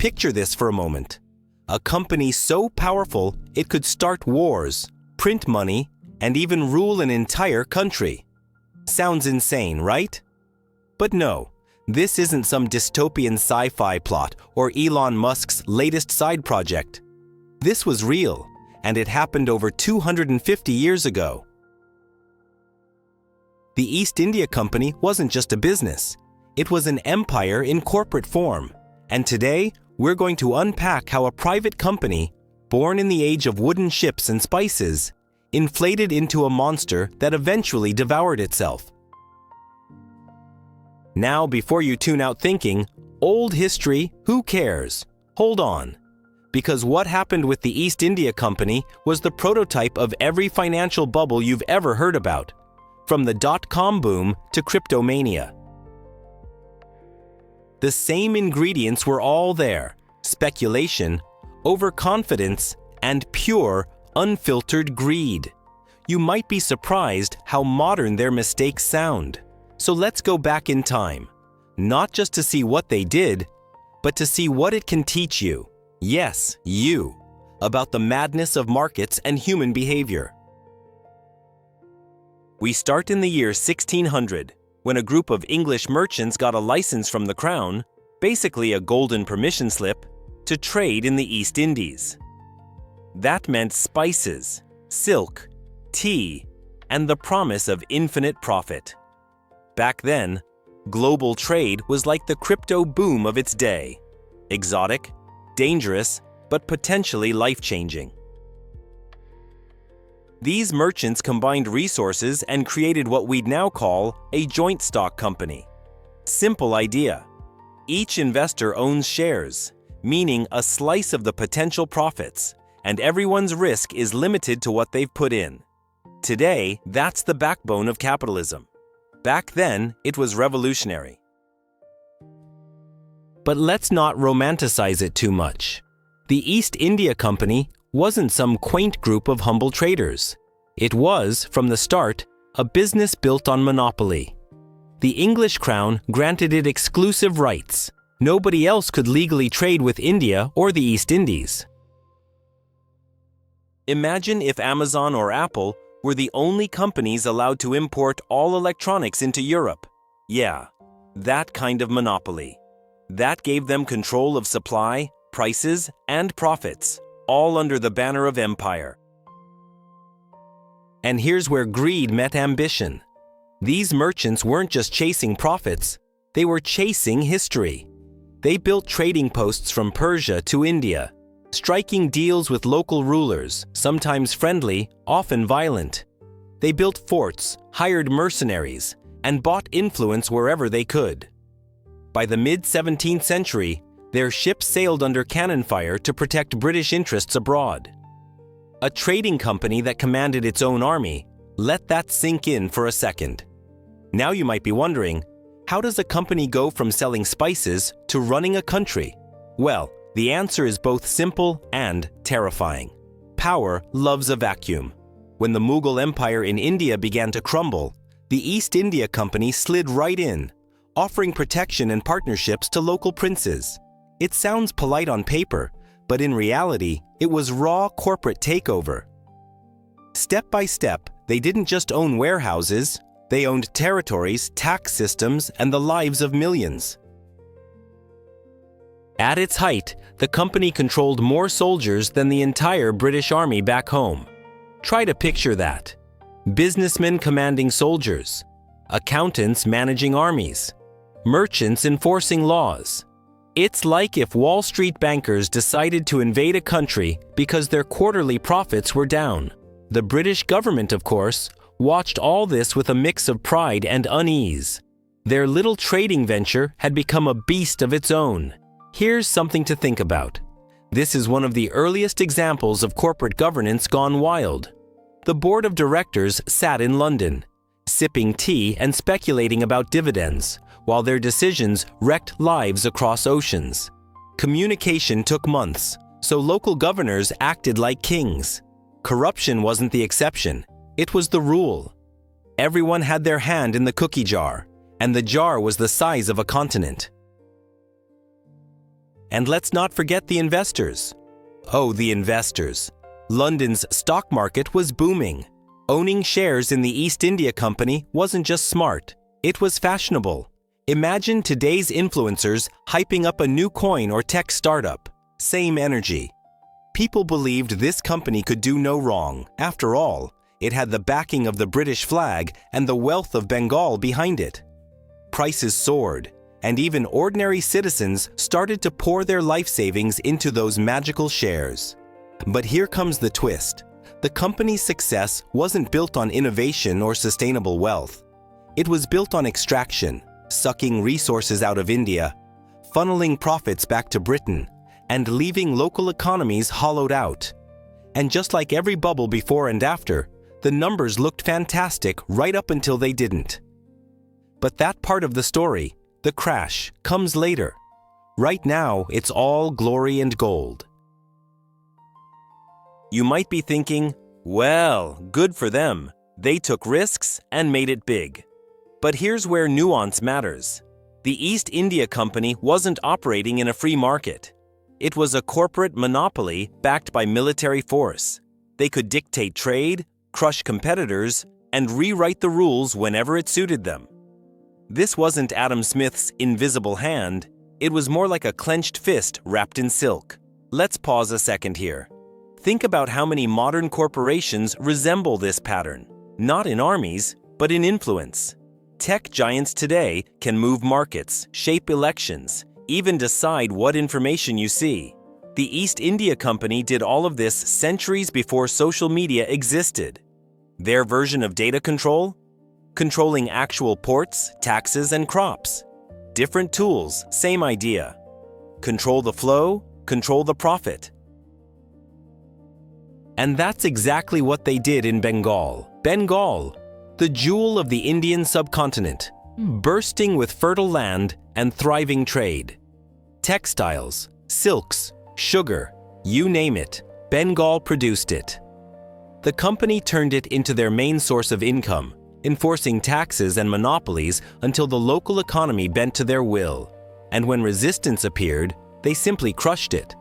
Picture this for a moment. A company so powerful it could start wars, print money, and even rule an entire country. Sounds insane, right? But no, this isn't some dystopian sci-fi plot or Elon Musk's latest side project. This was real, and it happened over 250 years ago. The East India Company wasn't just a business. It was an empire in corporate form. And today, we're going to unpack how a private company, born in the age of wooden ships and spices, inflated into a monster that eventually devoured itself. Now, before you tune out thinking, old history, who cares? Hold on. Because what happened with the East India Company was the prototype of every financial bubble you've ever heard about, from the dot-com boom to cryptomania. The same ingredients were all there: speculation, overconfidence, and pure, unfiltered greed. You might be surprised how modern their mistakes sound. So let's go back in time, not just to see what they did, but to see what it can teach you, yes, you, about the madness of markets and human behavior. We start in the year 1600, when a group of English merchants got a license from the crown, basically a golden permission slip, to trade in the East Indies. That meant spices, silk, tea, and the promise of infinite profit. Back then, global trade was like the crypto boom of its day: exotic, dangerous, but potentially life-changing. These merchants combined resources and created what we'd now call a joint stock company. Simple idea. Each investor owns shares, meaning a slice of the potential profits, and everyone's risk is limited to what they've put in. Today, that's the backbone of capitalism. Back then, it was revolutionary. But let's not romanticize it too much. The East India Company wasn't some quaint group of humble traders. It was, from the start, a business built on monopoly. The English crown granted it exclusive rights. Nobody else could legally trade with India or the East Indies. Imagine if Amazon or Apple were the only companies allowed to import all electronics into Europe. Yeah, that kind of monopoly. That gave them control of supply, prices, and profits, all under the banner of empire. And here's where greed met ambition. These merchants weren't just chasing profits, they were chasing history. They built trading posts from Persia to India, striking deals with local rulers, sometimes friendly, often violent. They built forts, hired mercenaries, and bought influence wherever they could. By the mid-17th century, their ships sailed under cannon fire to protect British interests abroad. A trading company that commanded its own army. Let that sink in for a second. Now you might be wondering, how does a company go from selling spices to running a country? Well, the answer is both simple and terrifying. Power loves a vacuum. When the Mughal Empire in India began to crumble, the East India Company slid right in, offering protection and partnerships to local princes. It sounds polite on paper, but in reality, it was raw corporate takeover. Step by step, they didn't just own warehouses, they owned territories, tax systems, and the lives of millions. At its height, the company controlled more soldiers than the entire British Army back home. Try to picture that. Businessmen commanding soldiers, accountants managing armies, merchants enforcing laws. It's like if Wall Street bankers decided to invade a country because their quarterly profits were down. The British government, of course, watched all this with a mix of pride and unease. Their little trading venture had become a beast of its own. Here's something to think about. This is one of the earliest examples of corporate governance gone wild. The board of directors sat in London, sipping tea and speculating about dividends, while their decisions wrecked lives across oceans. Communication took months, so local governors acted like kings. Corruption wasn't the exception, it was the rule. Everyone had their hand in the cookie jar, and the jar was the size of a continent. And let's not forget the investors. Oh, the investors. London's stock market was booming. Owning shares in the East India Company wasn't just smart, it was fashionable. Imagine today's influencers hyping up a new coin or tech startup. Same energy. People believed this company could do no wrong. After all, it had the backing of the British flag and the wealth of Bengal behind it. Prices soared, and even ordinary citizens started to pour their life savings into those magical shares. But here comes the twist. The company's success wasn't built on innovation or sustainable wealth. It was built on extraction, sucking resources out of India, funneling profits back to Britain, and leaving local economies hollowed out. And just like every bubble before and after, the numbers looked fantastic right up until they didn't. But that part of the story, the crash, comes later. Right now, it's all glory and gold. You might be thinking, well, good for them. They took risks and made it big. But here's where nuance matters. The East India Company wasn't operating in a free market. It was a corporate monopoly backed by military force. They could dictate trade, crush competitors, and rewrite the rules whenever it suited them. This wasn't Adam Smith's invisible hand, it was more like a clenched fist wrapped in silk. Let's pause a second here. Think about how many modern corporations resemble this pattern, not in armies, but in influence. Tech giants today can move markets, shape elections, even decide what information you see. The East India Company did all of this centuries before social media existed. Their version of data control? Controlling actual ports, taxes, and crops. Different tools, same idea. Control the flow, control the profit. And that's exactly what they did in Bengal. Bengal, the jewel of the Indian subcontinent, bursting with fertile land and thriving trade. Textiles, silks, sugar, you name it, Bengal produced it. The company turned it into their main source of income, enforcing taxes and monopolies until the local economy bent to their will. And when resistance appeared, they simply crushed it.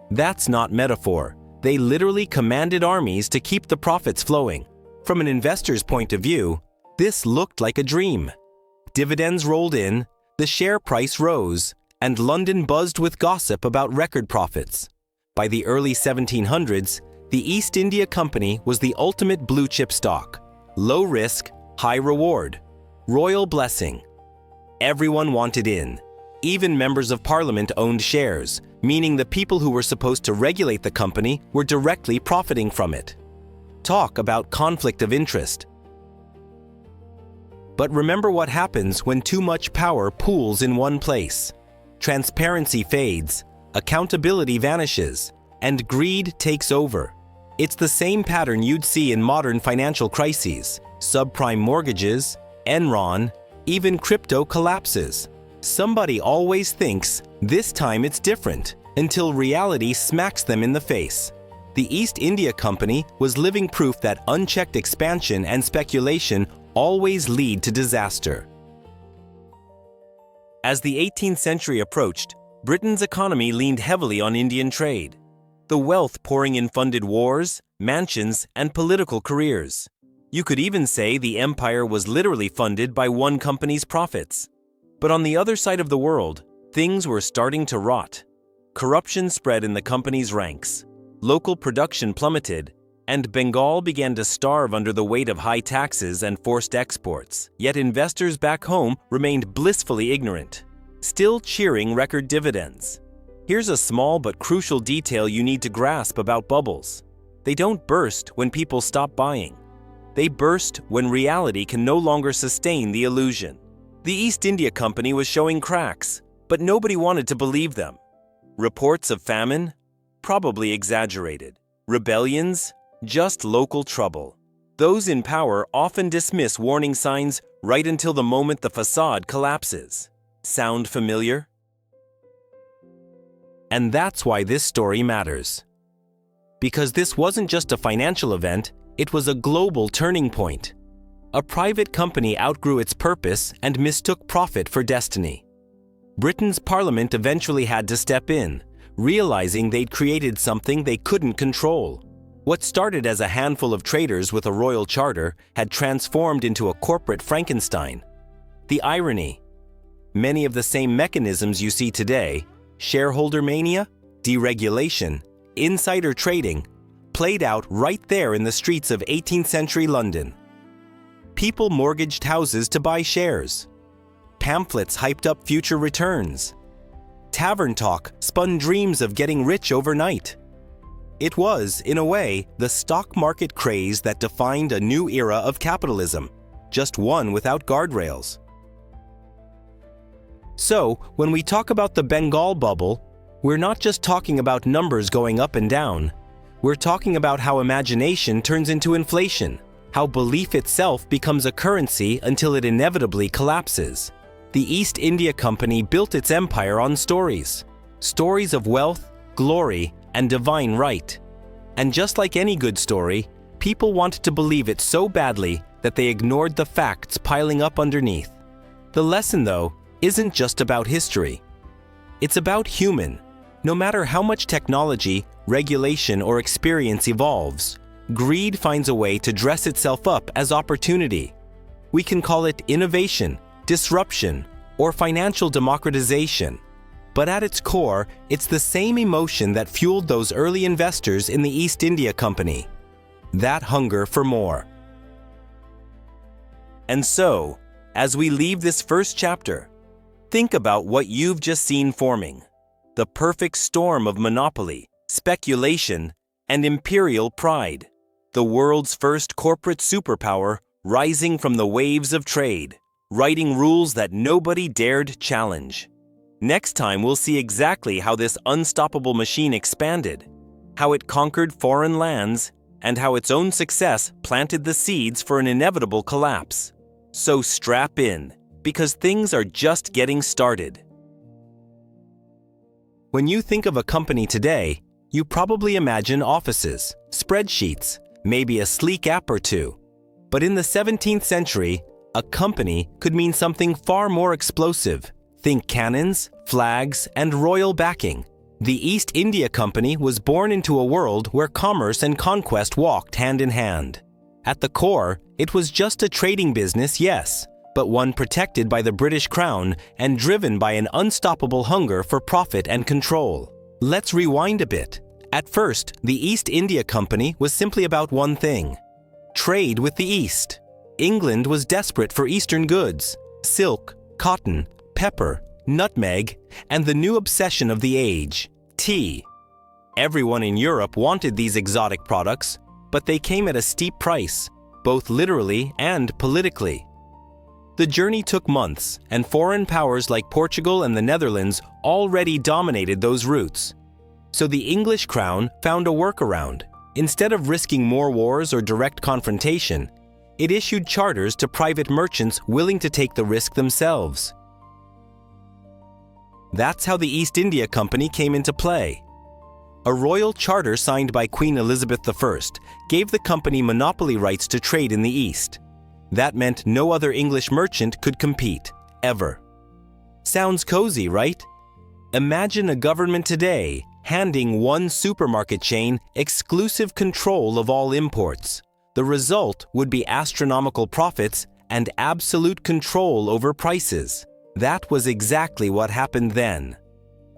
That's not metaphor. They literally commanded armies to keep the profits flowing. From an investor's point of view, this looked like a dream. Dividends rolled in, the share price rose, and London buzzed with gossip about record profits. By the early 1700s, the East India Company was the ultimate blue-chip stock. Low risk, high reward. Royal blessing. Everyone wanted in. Even members of parliament owned shares, meaning the people who were supposed to regulate the company were directly profiting from it. Talk about conflict of interest. But remember what happens when too much power pools in one place. Transparency fades, accountability vanishes, and greed takes over. It's the same pattern you'd see in modern financial crises, subprime mortgages, Enron, even crypto collapses. Somebody always thinks, this time it's different, until reality smacks them in the face. The East India Company was living proof that unchecked expansion and speculation always lead to disaster. As the 18th century approached, Britain's economy leaned heavily on Indian trade. The wealth pouring in funded wars, mansions, and political careers. You could even say the empire was literally funded by one company's profits. But on the other side of the world, things were starting to rot. Corruption spread in the company's ranks. Local production plummeted, and Bengal began to starve under the weight of high taxes and forced exports. Yet investors back home remained blissfully ignorant, still cheering record dividends. Here's a small but crucial detail you need to grasp about bubbles. They don't burst when people stop buying. They burst when reality can no longer sustain the illusion. The East India Company was showing cracks, but nobody wanted to believe them. Reports of famine? Probably exaggerated. Rebellions? Just local trouble. Those in power often dismiss warning signs right until the moment the facade collapses. Sound familiar? And that's why this story matters. Because this wasn't just a financial event, it was a global turning point. A private company outgrew its purpose and mistook profit for destiny. Britain's parliament eventually had to step in, realizing they'd created something they couldn't control. What started as a handful of traders with a royal charter had transformed into a corporate Frankenstein. The irony: many of the same mechanisms you see today, shareholder mania, deregulation, insider trading, played out right there in the streets of 18th century London. People mortgaged houses to buy shares. Pamphlets hyped up future returns. Tavern talk spun dreams of getting rich overnight. It was, in a way, the stock market craze that defined a new era of capitalism, just one without guardrails. So, when we talk about the Bengal bubble, we're not just talking about numbers going up and down. We're talking about how imagination turns into inflation, how belief itself becomes a currency until it inevitably collapses. The East India Company built its empire on stories. Stories of wealth, glory, and divine right. And just like any good story, people wanted to believe it so badly that they ignored the facts piling up underneath. The lesson, though, isn't just about history. It's about human. No matter how much technology, regulation, or experience evolves, greed finds a way to dress itself up as opportunity. We can call it innovation, disruption, or financial democratization. But at its core, it's the same emotion that fueled those early investors in the East India Company. That hunger for more. And so, as we leave this first chapter, think about what you've just seen forming. The perfect storm of monopoly, speculation, and imperial pride. The world's first corporate superpower rising from the waves of trade, writing rules that nobody dared challenge. Next time, we'll see exactly how this unstoppable machine expanded, how it conquered foreign lands, and how its own success planted the seeds for an inevitable collapse. So strap in, because things are just getting started. When you think of a company today, you probably imagine offices, spreadsheets, maybe a sleek app or two. But in the 17th century, a company could mean something far more explosive. Think cannons, flags, and royal backing. The East India Company was born into a world where commerce and conquest walked hand in hand. At the core, it was just a trading business, yes, but one protected by the British Crown and driven by an unstoppable hunger for profit and control. Let's rewind a bit. At first, the East India Company was simply about one thing: trade with the East. England was desperate for Eastern goods: silk, cotton, pepper, nutmeg, and the new obsession of the age, tea. Everyone in Europe wanted these exotic products, but they came at a steep price, both literally and politically. The journey took months, and foreign powers like Portugal and the Netherlands already dominated those routes. So the English crown found a workaround. Instead of risking more wars or direct confrontation, it issued charters to private merchants willing to take the risk themselves. That's how the East India Company came into play. A royal charter signed by Queen Elizabeth I gave the company monopoly rights to trade in the East. That meant no other English merchant could compete, ever. Sounds cozy, right? Imagine a government today handing one supermarket chain exclusive control of all imports. The result would be astronomical profits and absolute control over prices. That was exactly what happened then.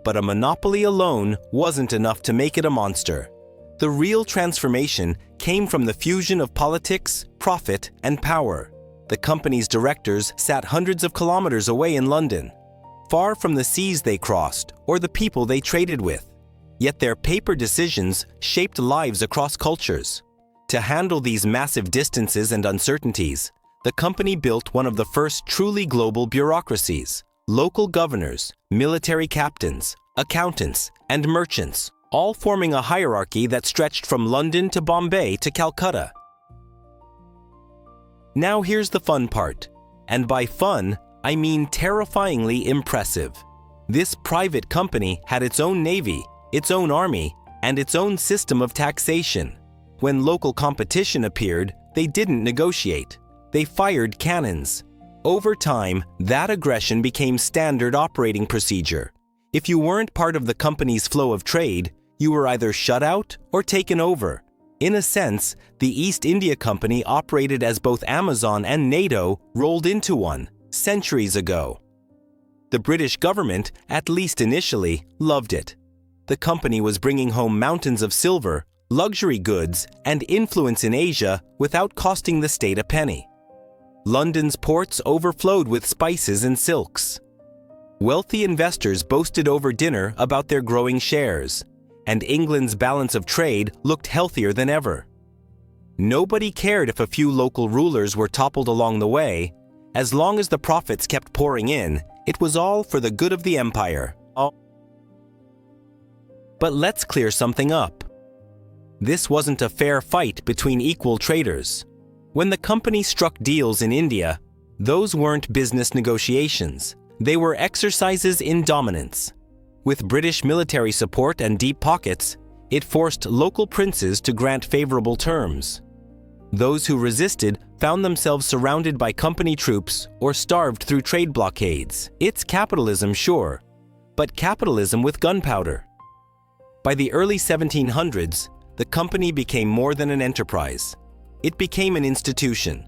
But a monopoly alone wasn't enough to make it a monster. The real transformation came from the fusion of politics, profit, and power. The company's directors sat hundreds of kilometers away in London, far from the seas they crossed or the people they traded with. Yet their paper decisions shaped lives across cultures. To handle these massive distances and uncertainties, the company built one of the first truly global bureaucracies. Local governors, military captains, accountants, and merchants, all forming a hierarchy that stretched from London to Bombay to Calcutta. Now here's the fun part. And by fun, I mean terrifyingly impressive. This private company had its own navy, its own army, and its own system of taxation. When local competition appeared, they didn't negotiate. They fired cannons. Over time, that aggression became standard operating procedure. If you weren't part of the company's flow of trade, you were either shut out or taken over. In a sense, the East India Company operated as both Amazon and NATO rolled into one centuries ago. The British government, at least initially, loved it. The company was bringing home mountains of silver, luxury goods, and influence in Asia without costing the state a penny. London's ports overflowed with spices and silks. Wealthy investors boasted over dinner about their growing shares, and England's balance of trade looked healthier than ever. Nobody cared if a few local rulers were toppled along the way. As long as the profits kept pouring in, it was all for the good of the empire. But let's clear something up. This wasn't a fair fight between equal traders. When the company struck deals in India, those weren't business negotiations. They were exercises in dominance. With British military support and deep pockets, it forced local princes to grant favorable terms. Those who resisted found themselves surrounded by company troops or starved through trade blockades. It's capitalism, sure, but capitalism with gunpowder. By the early 1700s, the company became more than an enterprise. It became an institution.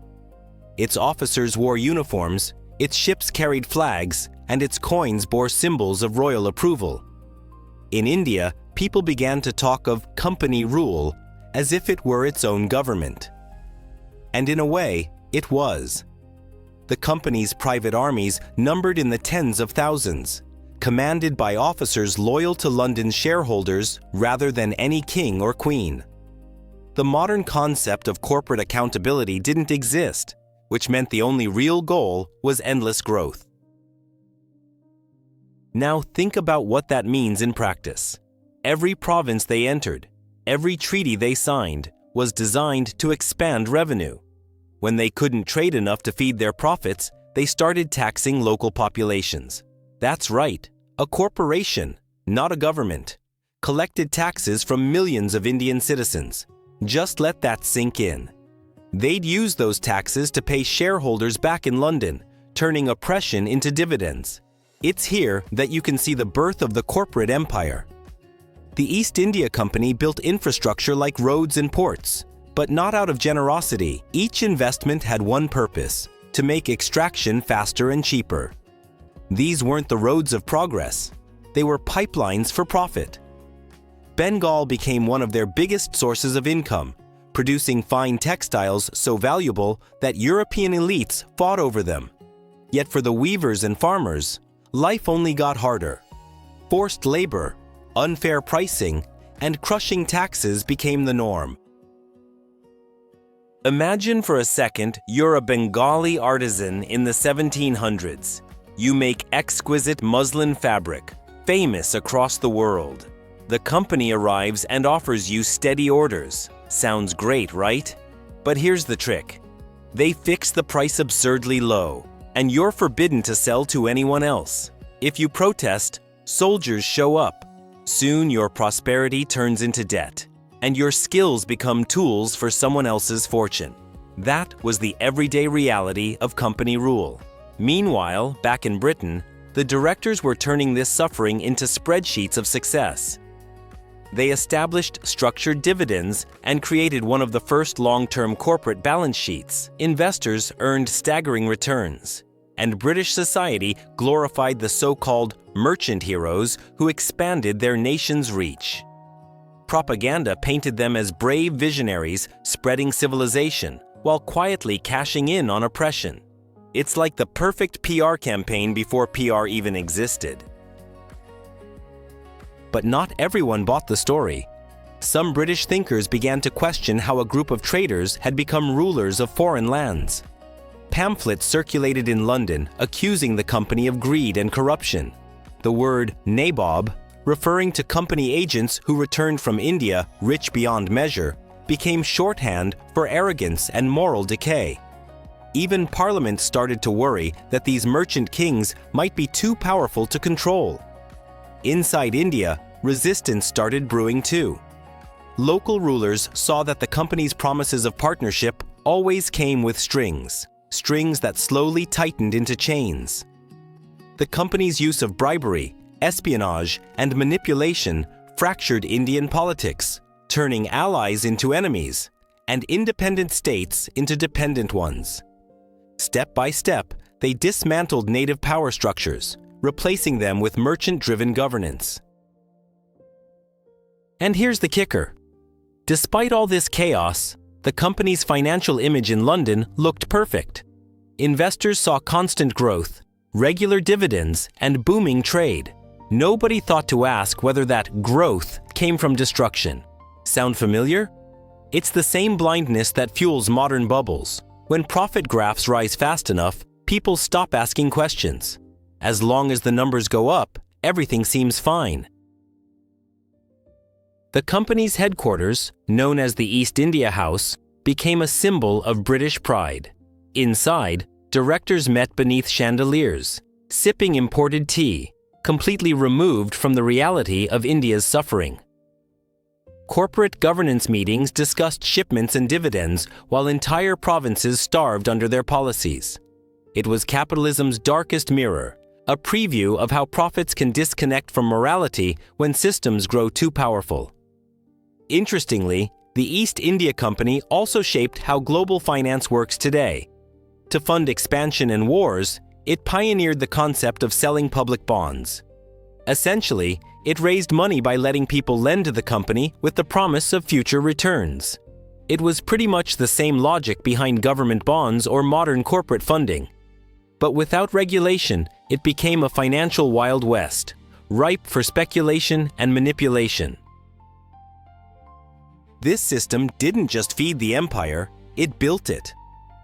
Its officers wore uniforms, its ships carried flags, and its coins bore symbols of royal approval. In India, people began to talk of company rule as if it were its own government. And in a way, it was. The company's private armies numbered in the tens of thousands, commanded by officers loyal to London's shareholders rather than any king or queen. The modern concept of corporate accountability didn't exist, which meant the only real goal was endless growth. Now think about what that means in practice. Every province they entered, every treaty they signed, was designed to expand revenue. When they couldn't trade enough to feed their profits, they started taxing local populations. That's right, a corporation, not a government, collected taxes from millions of Indian citizens. Just let that sink in. They'd use those taxes to pay shareholders back in London, turning oppression into dividends. It's here that you can see the birth of the corporate empire. The East India Company built infrastructure like roads and ports, but not out of generosity. Each investment had one purpose: to make extraction faster and cheaper. These weren't the roads of progress. They were pipelines for profit. Bengal became one of their biggest sources of income, producing fine textiles so valuable that European elites fought over them. Yet for the weavers and farmers, life only got harder. Forced labor, unfair pricing, and crushing taxes became the norm. Imagine for a second you're a Bengali artisan in the 1700s. You make exquisite muslin fabric, famous across the world. The company arrives and offers you steady orders. Sounds great, right? But here's the trick. They fix the price absurdly low, and you're forbidden to sell to anyone else. If you protest, soldiers show up. Soon your prosperity turns into debt, and your skills become tools for someone else's fortune. That was the everyday reality of company rule. Meanwhile, back in Britain, the directors were turning this suffering into spreadsheets of success. They established structured dividends and created one of the first long-term corporate balance sheets. Investors earned staggering returns, and British society glorified the so-called merchant heroes who expanded their nation's reach. Propaganda painted them as brave visionaries spreading civilization while quietly cashing in on oppression. It's like the perfect PR campaign before PR even existed. But not everyone bought the story. Some British thinkers began to question how a group of traders had become rulers of foreign lands. Pamphlets circulated in London accusing the company of greed and corruption. The word nabob, referring to company agents who returned from India rich beyond measure, became shorthand for arrogance and moral decay. Even Parliament started to worry that these merchant kings might be too powerful to control. Inside India, resistance started brewing too. Local rulers saw that the company's promises of partnership always came with strings strings that slowly tightened into chains. The company's use of bribery, espionage, and manipulation fractured Indian politics, turning allies into enemies and independent states into dependent ones. Step by step, they dismantled native power structures, replacing them with merchant-driven governance. And here's the kicker. Despite all this chaos, the company's financial image in London looked perfect. Investors saw constant growth, regular dividends, and booming trade. Nobody thought to ask whether that growth came from destruction. Sound familiar? It's the same blindness that fuels modern bubbles. When profit graphs rise fast enough, people stop asking questions. As long as the numbers go up, everything seems fine. The company's headquarters, known as the East India House, became a symbol of British pride. Inside, directors met beneath chandeliers, sipping imported tea, completely removed from the reality of India's suffering. Corporate governance meetings discussed shipments and dividends while entire provinces starved under their policies. It was capitalism's darkest mirror, a preview of how profits can disconnect from morality when systems grow too powerful. Interestingly, the East India Company also shaped how global finance works today. To fund expansion and wars, it pioneered the concept of selling public bonds. Essentially, it raised money by letting people lend to the company with the promise of future returns. It was pretty much the same logic behind government bonds or modern corporate funding. But without regulation, it became a financial Wild West, ripe for speculation and manipulation. This system didn't just feed the empire, it built it.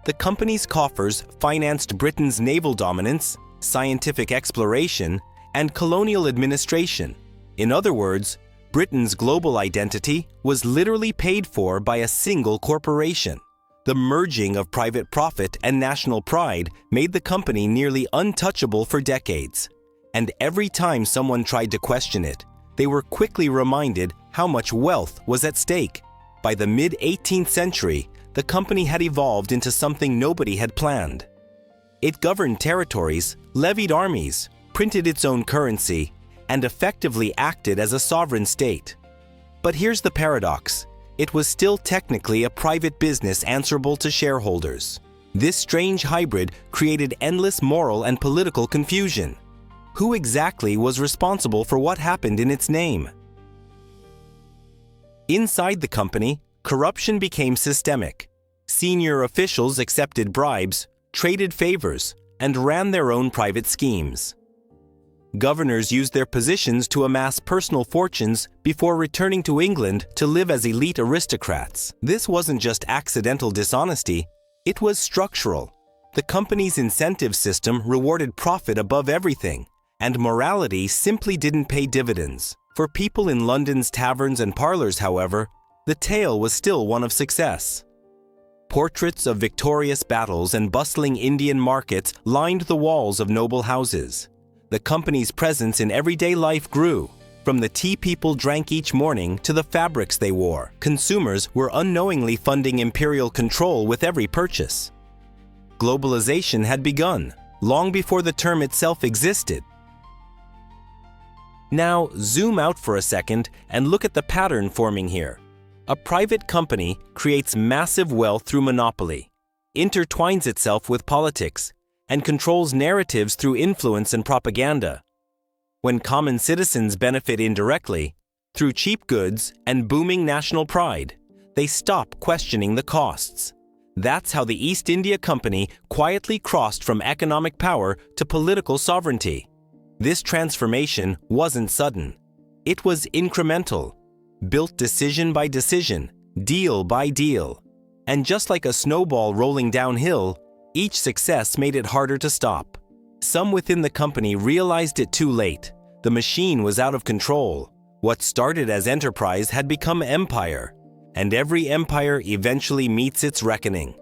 The company's coffers financed Britain's naval dominance, scientific exploration, and colonial administration. In other words, Britain's global identity was literally paid for by a single corporation. The merging of private profit and national pride made the company nearly untouchable for decades. And every time someone tried to question it, they were quickly reminded how much wealth was at stake. By the mid-18th century, the company had evolved into something nobody had planned. It governed territories, levied armies, printed its own currency, and effectively acted as a sovereign state. But here's the paradox. It was still technically a private business answerable to shareholders. This strange hybrid created endless moral and political confusion. Who exactly was responsible for what happened in its name? Inside the company, corruption became systemic. Senior officials accepted bribes, traded favors, and ran their own private schemes. Governors used their positions to amass personal fortunes before returning to England to live as elite aristocrats. This wasn't just accidental dishonesty, it was structural. The company's incentive system rewarded profit above everything, and morality simply didn't pay dividends. For people in London's taverns and parlors, however, the tale was still one of success. Portraits of victorious battles and bustling Indian markets lined the walls of noble houses. The company's presence in everyday life grew. From the tea people drank each morning to the fabrics they wore, consumers were unknowingly funding imperial control with every purchase. Globalization had begun, long before the term itself existed. Now, zoom out for a second and look at the pattern forming here. A private company creates massive wealth through monopoly, intertwines itself with politics, and controls narratives through influence and propaganda. When common citizens benefit indirectly, through cheap goods and booming national pride, they stop questioning the costs. That's how the East India Company quietly crossed from economic power to political sovereignty. This transformation wasn't sudden. It was incremental, built decision by decision, deal by deal. And just like a snowball rolling downhill, each success made it harder to stop. Some within the company realized it too late. The machine was out of control. What started as enterprise had become empire, and every empire eventually meets its reckoning.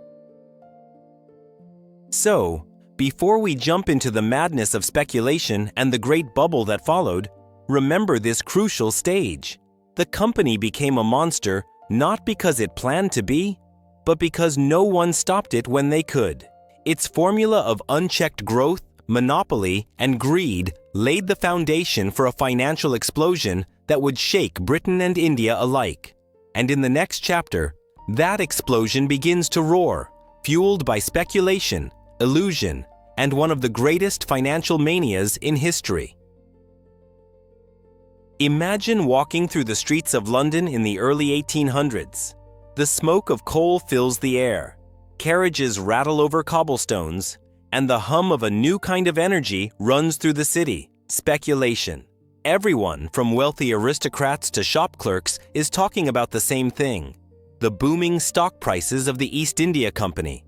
So, before we jump into the madness of speculation and the great bubble that followed, remember this crucial stage. The company became a monster not because it planned to be, but because no one stopped it when they could. Its formula of unchecked growth, monopoly, and greed laid the foundation for a financial explosion that would shake Britain and India alike. And in the next chapter, that explosion begins to roar, fueled by speculation, illusion, and one of the greatest financial manias in history. Imagine walking through the streets of London in the early 1800s. The smoke of coal fills the air, carriages rattle over cobblestones, and the hum of a new kind of energy runs through the city: speculation. Everyone, from wealthy aristocrats to shop clerks, is talking about the same thing: the booming stock prices of the East India Company.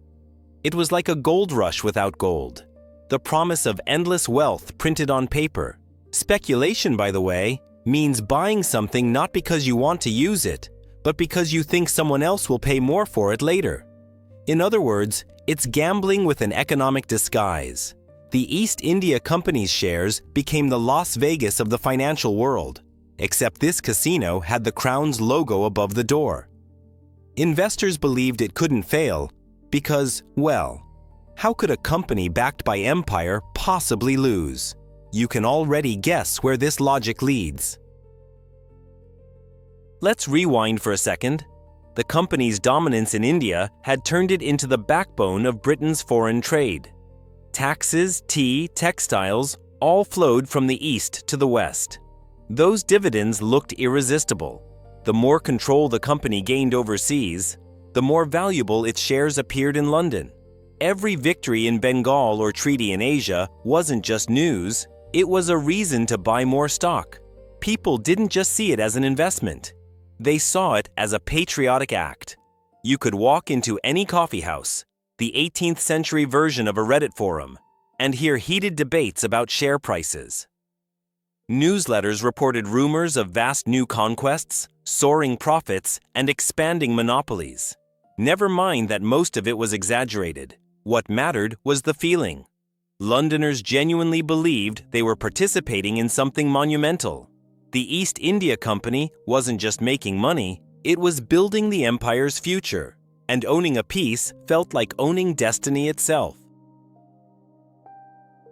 It was like a gold rush without gold, the promise of endless wealth printed on paper. Speculation, by the way, means buying something not because you want to use it, but because you think someone else will pay more for it later. In other words, it's gambling with an economic disguise. The East India Company's shares became the Las Vegas of the financial world, except this casino had the Crown's logo above the door. Investors believed it couldn't fail because, well, how could a company backed by empire possibly lose? You can already guess where this logic leads. Let's rewind for a second. The company's dominance in India had turned it into the backbone of Britain's foreign trade. Taxes, tea, textiles, all flowed from the east to the west. Those dividends looked irresistible. The more control the company gained overseas, the more valuable its shares appeared in London. Every victory in Bengal or treaty in Asia wasn't just news, it was a reason to buy more stock. People didn't just see it as an investment. They saw it as a patriotic act. You could walk into any coffee house, the 18th century version of a Reddit forum, and hear heated debates about share prices. Newsletters reported rumors of vast new conquests, soaring profits, and expanding monopolies. Never mind that most of it was exaggerated. What mattered was the feeling. Londoners genuinely believed they were participating in something monumental. The East India Company wasn't just making money, it was building the empire's future, and owning a piece felt like owning destiny itself.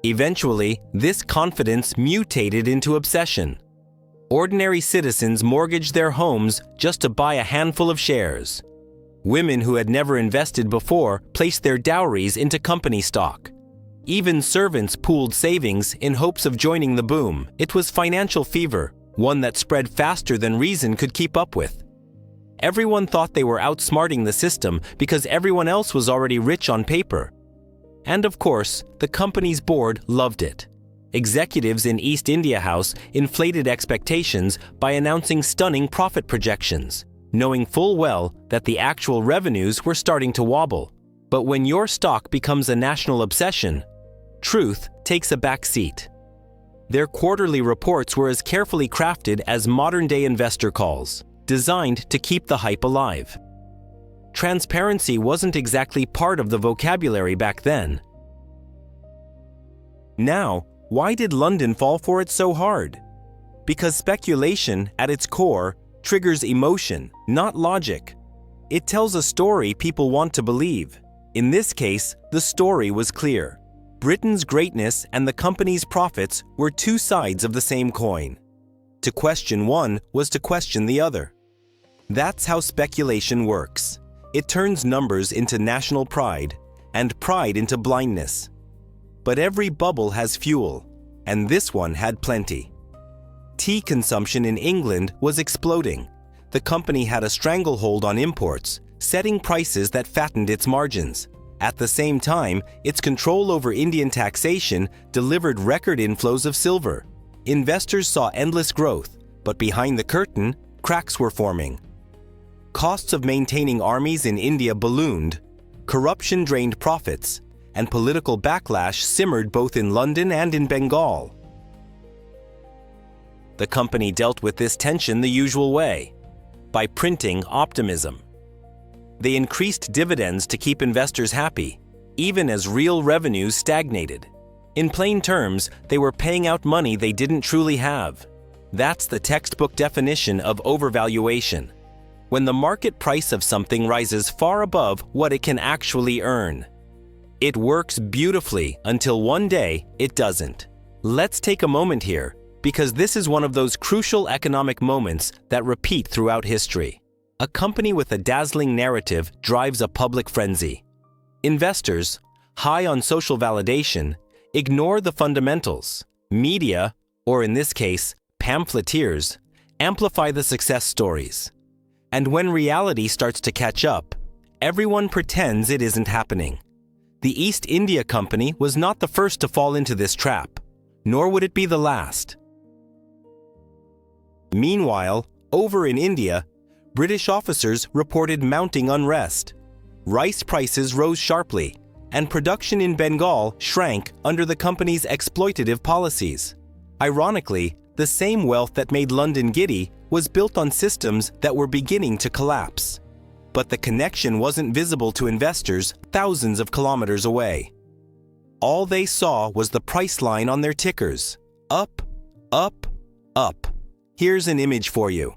Eventually, this confidence mutated into obsession. Ordinary citizens mortgaged their homes just to buy a handful of shares. Women who had never invested before placed their dowries into company stock. Even servants pooled savings in hopes of joining the boom. It was financial fever, one that spread faster than reason could keep up with. Everyone thought they were outsmarting the system because everyone else was already rich on paper. And of course, the company's board loved it. Executives in East India House inflated expectations by announcing stunning profit projections, knowing full well that the actual revenues were starting to wobble. But when your stock becomes a national obsession, truth takes a back seat. Their quarterly reports were as carefully crafted as modern-day investor calls, designed to keep the hype alive. Transparency wasn't exactly part of the vocabulary back then. Now, why did London fall for it so hard? Because speculation, at its core, triggers emotion, not logic. It tells a story people want to believe. In this case, the story was clear. Britain's greatness and the company's profits were two sides of the same coin. To question one was to question the other. That's how speculation works. It turns numbers into national pride, and pride into blindness. But every bubble has fuel, and this one had plenty. Tea consumption in England was exploding. The company had a stranglehold on imports, setting prices that fattened its margins. At the same time, its control over Indian taxation delivered record inflows of silver. Investors saw endless growth, but behind the curtain, cracks were forming. Costs of maintaining armies in India ballooned, corruption drained profits, and political backlash simmered both in London and in Bengal. The company dealt with this tension the usual way, by printing optimism. They increased dividends to keep investors happy, even as real revenues stagnated. In plain terms, they were paying out money they didn't truly have. That's the textbook definition of overvaluation. When the market price of something rises far above what it can actually earn. It works beautifully until one day it doesn't. Let's take a moment here, because this is one of those crucial economic moments that repeat throughout history. A company with a dazzling narrative drives a public frenzy. Investors, high on social validation, ignore the fundamentals. Media, or in this case, pamphleteers, amplify the success stories. And when reality starts to catch up, everyone pretends it isn't happening. The East India Company was not the first to fall into this trap, nor would it be the last. Meanwhile, over in India, British officers reported mounting unrest. Rice prices rose sharply, and production in Bengal shrank under the company's exploitative policies. Ironically, the same wealth that made London giddy was built on systems that were beginning to collapse. But the connection wasn't visible to investors thousands of kilometers away. All they saw was the price line on their tickers. Up, up, up. Here's an image for you.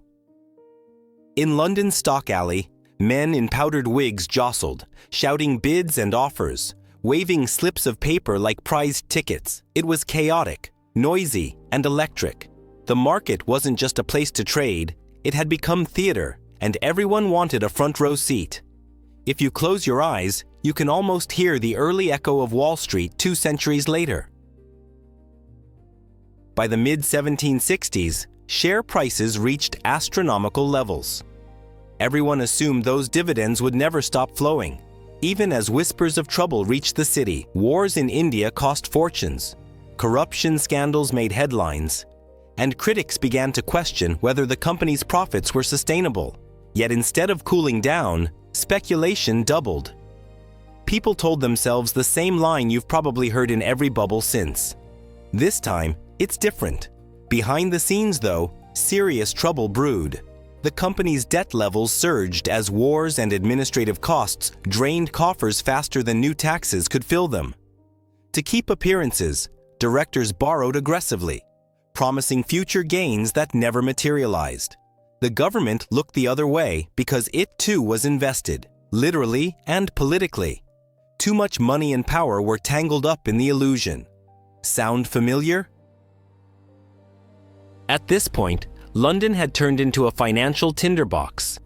In London's Stock Alley, men in powdered wigs jostled, shouting bids and offers, waving slips of paper like prized tickets. It was chaotic, noisy, and electric. The market wasn't just a place to trade, it had become theater, and everyone wanted a front row seat. If you close your eyes, you can almost hear the early echo of Wall Street 2 centuries later. By the mid-1760s, share prices reached astronomical levels. Everyone assumed those dividends would never stop flowing. Even as whispers of trouble reached the city, wars in India cost fortunes, corruption scandals made headlines, and critics began to question whether the company's profits were sustainable. Yet instead of cooling down, speculation doubled. People told themselves the same line you've probably heard in every bubble since. This time, it's different. Behind the scenes, though, serious trouble brewed. The company's debt levels surged as wars and administrative costs drained coffers faster than new taxes could fill them. To keep appearances, directors borrowed aggressively, promising future gains that never materialized. The government looked the other way because it too was invested, literally and politically. Too much money and power were tangled up in the illusion. Sound familiar? At this point, London had turned into a financial tinderbox.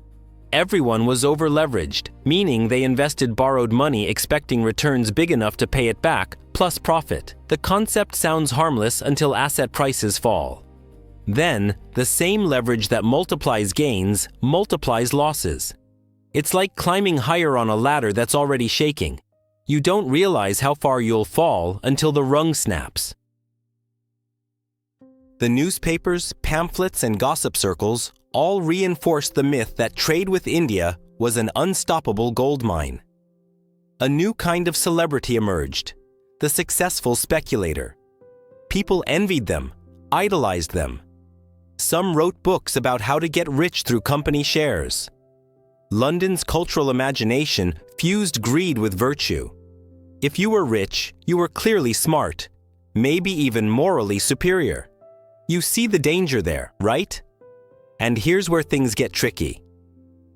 Everyone was over-leveraged, meaning they invested borrowed money expecting returns big enough to pay it back, plus profit. The concept sounds harmless until asset prices fall. Then, the same leverage that multiplies gains multiplies losses. It's like climbing higher on a ladder that's already shaking. You don't realize how far you'll fall until the rung snaps. The newspapers, pamphlets, and gossip circles all reinforced the myth that trade with India was an unstoppable gold mine. A new kind of celebrity emerged, the successful speculator. People envied them, idolized them. Some wrote books about how to get rich through company shares. London's cultural imagination fused greed with virtue. If you were rich, you were clearly smart, maybe even morally superior. You see the danger there, right? And here's where things get tricky.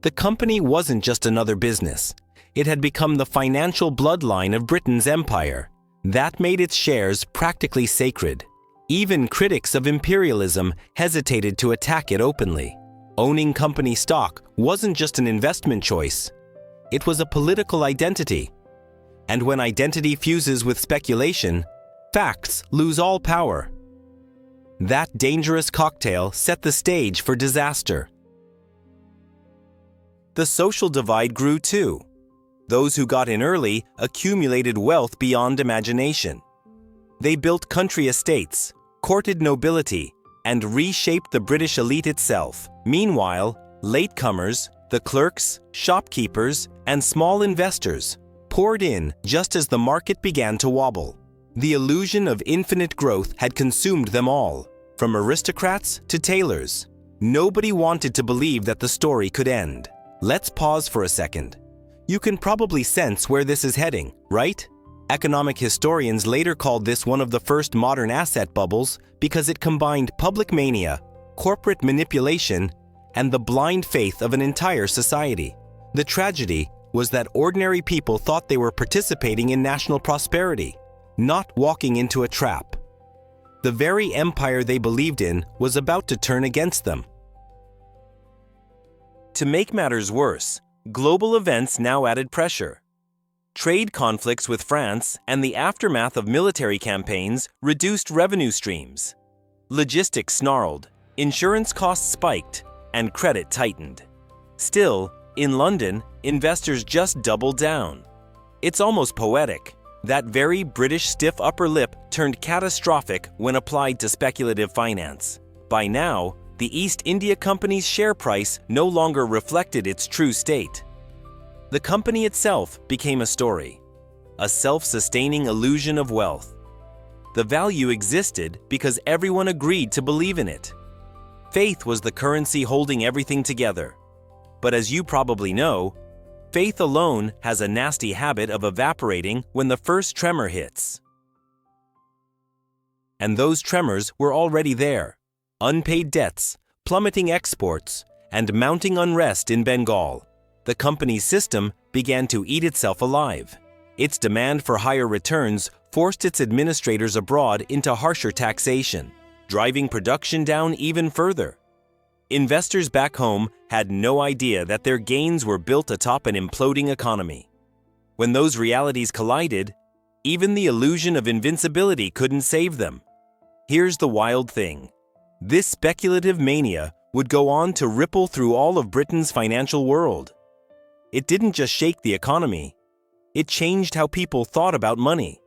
The company wasn't just another business. It had become the financial bloodline of Britain's empire. That made its shares practically sacred. Even critics of imperialism hesitated to attack it openly. Owning company stock wasn't just an investment choice. It was a political identity. And when identity fuses with speculation, facts lose all power. That dangerous cocktail set the stage for disaster. The social divide grew too. Those who got in early accumulated wealth beyond imagination. They built country estates, courted nobility, and reshaped the British elite itself. Meanwhile, latecomers, the clerks, shopkeepers, and small investors poured in just as the market began to wobble. The illusion of infinite growth had consumed them all, from aristocrats to tailors. Nobody wanted to believe that the story could end. Let's pause for a second. You can probably sense where this is heading, right? Economic historians later called this one of the first modern asset bubbles because it combined public mania, corporate manipulation, and the blind faith of an entire society. The tragedy, was that ordinary people thought they were participating in national prosperity, not walking into a trap. The very empire they believed in was about to turn against them. To make matters worse, global events now added pressure. Trade conflicts with France and the aftermath of military campaigns reduced revenue streams. Logistics snarled, insurance costs spiked, and credit tightened. Still, in London, investors just doubled down. It's almost poetic. That very British stiff upper lip turned catastrophic when applied to speculative finance. By now, the East India Company's share price no longer reflected its true state. The company itself became a story, a self-sustaining illusion of wealth. The value existed because everyone agreed to believe in it. Faith was the currency holding everything together. But as you probably know, faith alone has a nasty habit of evaporating when the first tremor hits. And those tremors were already there. Unpaid debts, plummeting exports, and mounting unrest in Bengal. The company's system began to eat itself alive. Its demand for higher returns forced its administrators abroad into harsher taxation, driving production down even further. Investors back home had no idea that their gains were built atop an imploding economy. When those realities collided, even the illusion of invincibility couldn't save them. Here's the wild thing. This speculative mania would go on to ripple through all of Britain's financial world. It didn't just shake the economy. It changed how people thought about money.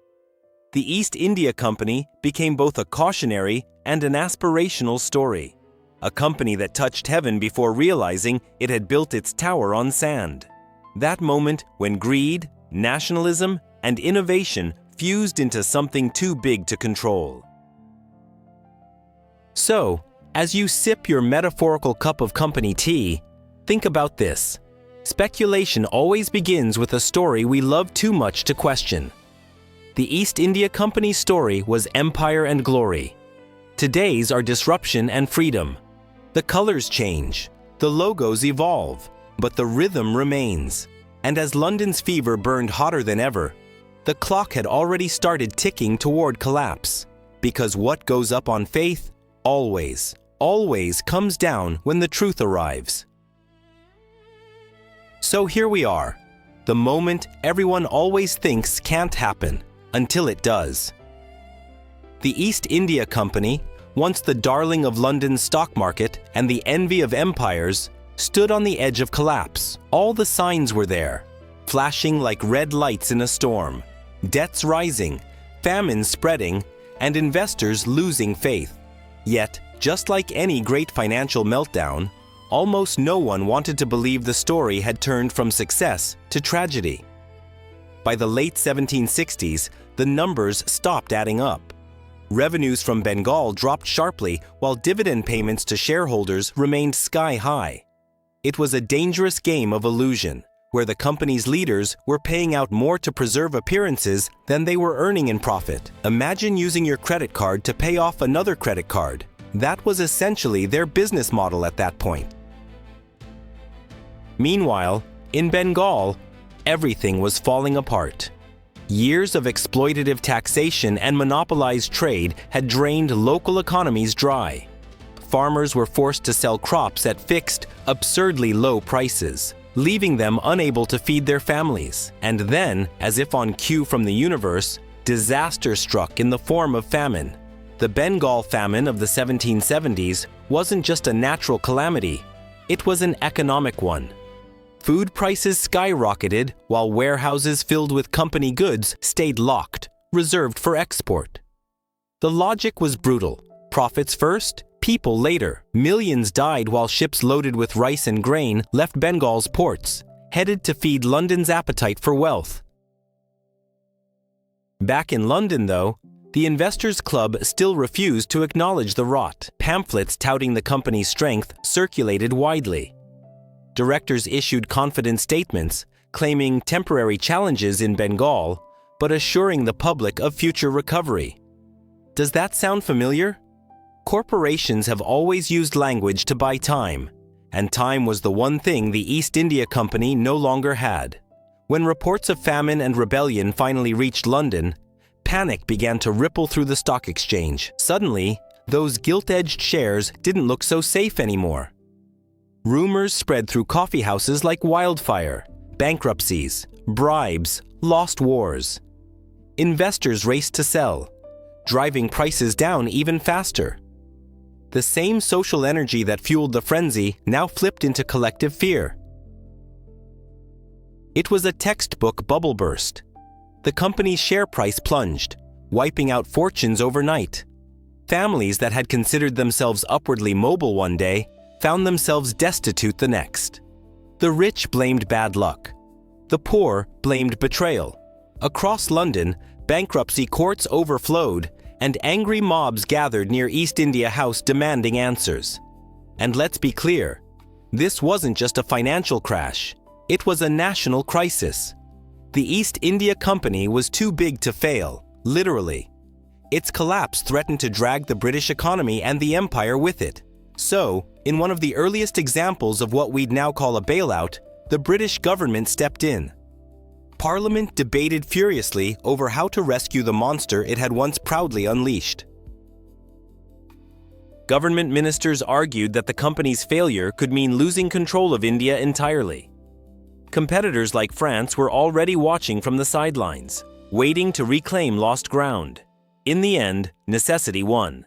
The East India Company became both a cautionary and an aspirational story. A company that touched heaven before realizing it had built its tower on sand. That moment when greed, nationalism, and innovation fused into something too big to control. So, as you sip your metaphorical cup of company tea, think about this. Speculation always begins with a story we love too much to question. The East India Company's story was empire and glory. Today's are disruption and freedom. The colors change, the logos evolve, but the rhythm remains. And as London's fever burned hotter than ever, the clock had already started ticking toward collapse. Because what goes up on faith always comes down when the truth arrives. So here we are, the moment everyone always thinks can't happen until it does. The East India Company, once the darling of London's stock market and the envy of empires, stood on the edge of collapse. All the signs were there, flashing like red lights in a storm. Debts rising, famine spreading, and investors losing faith. Yet, just like any great financial meltdown, almost no one wanted to believe the story had turned from success to tragedy. By the late 1760s, the numbers stopped adding up. Revenues from Bengal dropped sharply while dividend payments to shareholders remained sky high. It was a dangerous game of illusion, where the company's leaders were paying out more to preserve appearances than they were earning in profit. Imagine using your credit card to pay off another credit card. That was essentially their business model at that point. Meanwhile, in Bengal, everything was falling apart. Years of exploitative taxation and monopolized trade had drained local economies dry. Farmers were forced to sell crops at fixed, absurdly low prices, leaving them unable to feed their families. And then, as if on cue from the universe, disaster struck in the form of famine. The Bengal famine of the 1770s wasn't just a natural calamity, it was an economic one. Food prices skyrocketed while warehouses filled with company goods stayed locked, reserved for export. The logic was brutal. Profits first, people later. Millions died while ships loaded with rice and grain left Bengal's ports, headed to feed London's appetite for wealth. Back in London, though, the Investors' Club still refused to acknowledge the rot. Pamphlets touting the company's strength circulated widely. Directors issued confident statements, claiming temporary challenges in Bengal, but assuring the public of future recovery. Does that sound familiar? Corporations have always used language to buy time, and time was the one thing the East India Company no longer had. When reports of famine and rebellion finally reached London, panic began to ripple through the stock exchange. Suddenly, those gilt-edged shares didn't look so safe anymore. Rumors spread through coffee houses like wildfire: bankruptcies, bribes, lost wars. Investors raced to sell, driving prices down even faster. The same social energy that fueled the frenzy now flipped into collective fear. It was a textbook bubble burst. The company's share price plunged, wiping out fortunes overnight. Families that had considered themselves upwardly mobile one day found themselves destitute the next. The rich blamed bad luck. The poor blamed betrayal. Across London, bankruptcy courts overflowed, and angry mobs gathered near East India House demanding answers. And let's be clear, this wasn't just a financial crash. It was a national crisis. The East India Company was too big to fail, literally. Its collapse threatened to drag the British economy and the empire with it. So, in one of the earliest examples of what we'd now call a bailout, the British government stepped in. Parliament debated furiously over how to rescue the monster it had once proudly unleashed. Government ministers argued that the company's failure could mean losing control of India entirely. Competitors like France were already watching from the sidelines, waiting to reclaim lost ground. In the end, necessity won.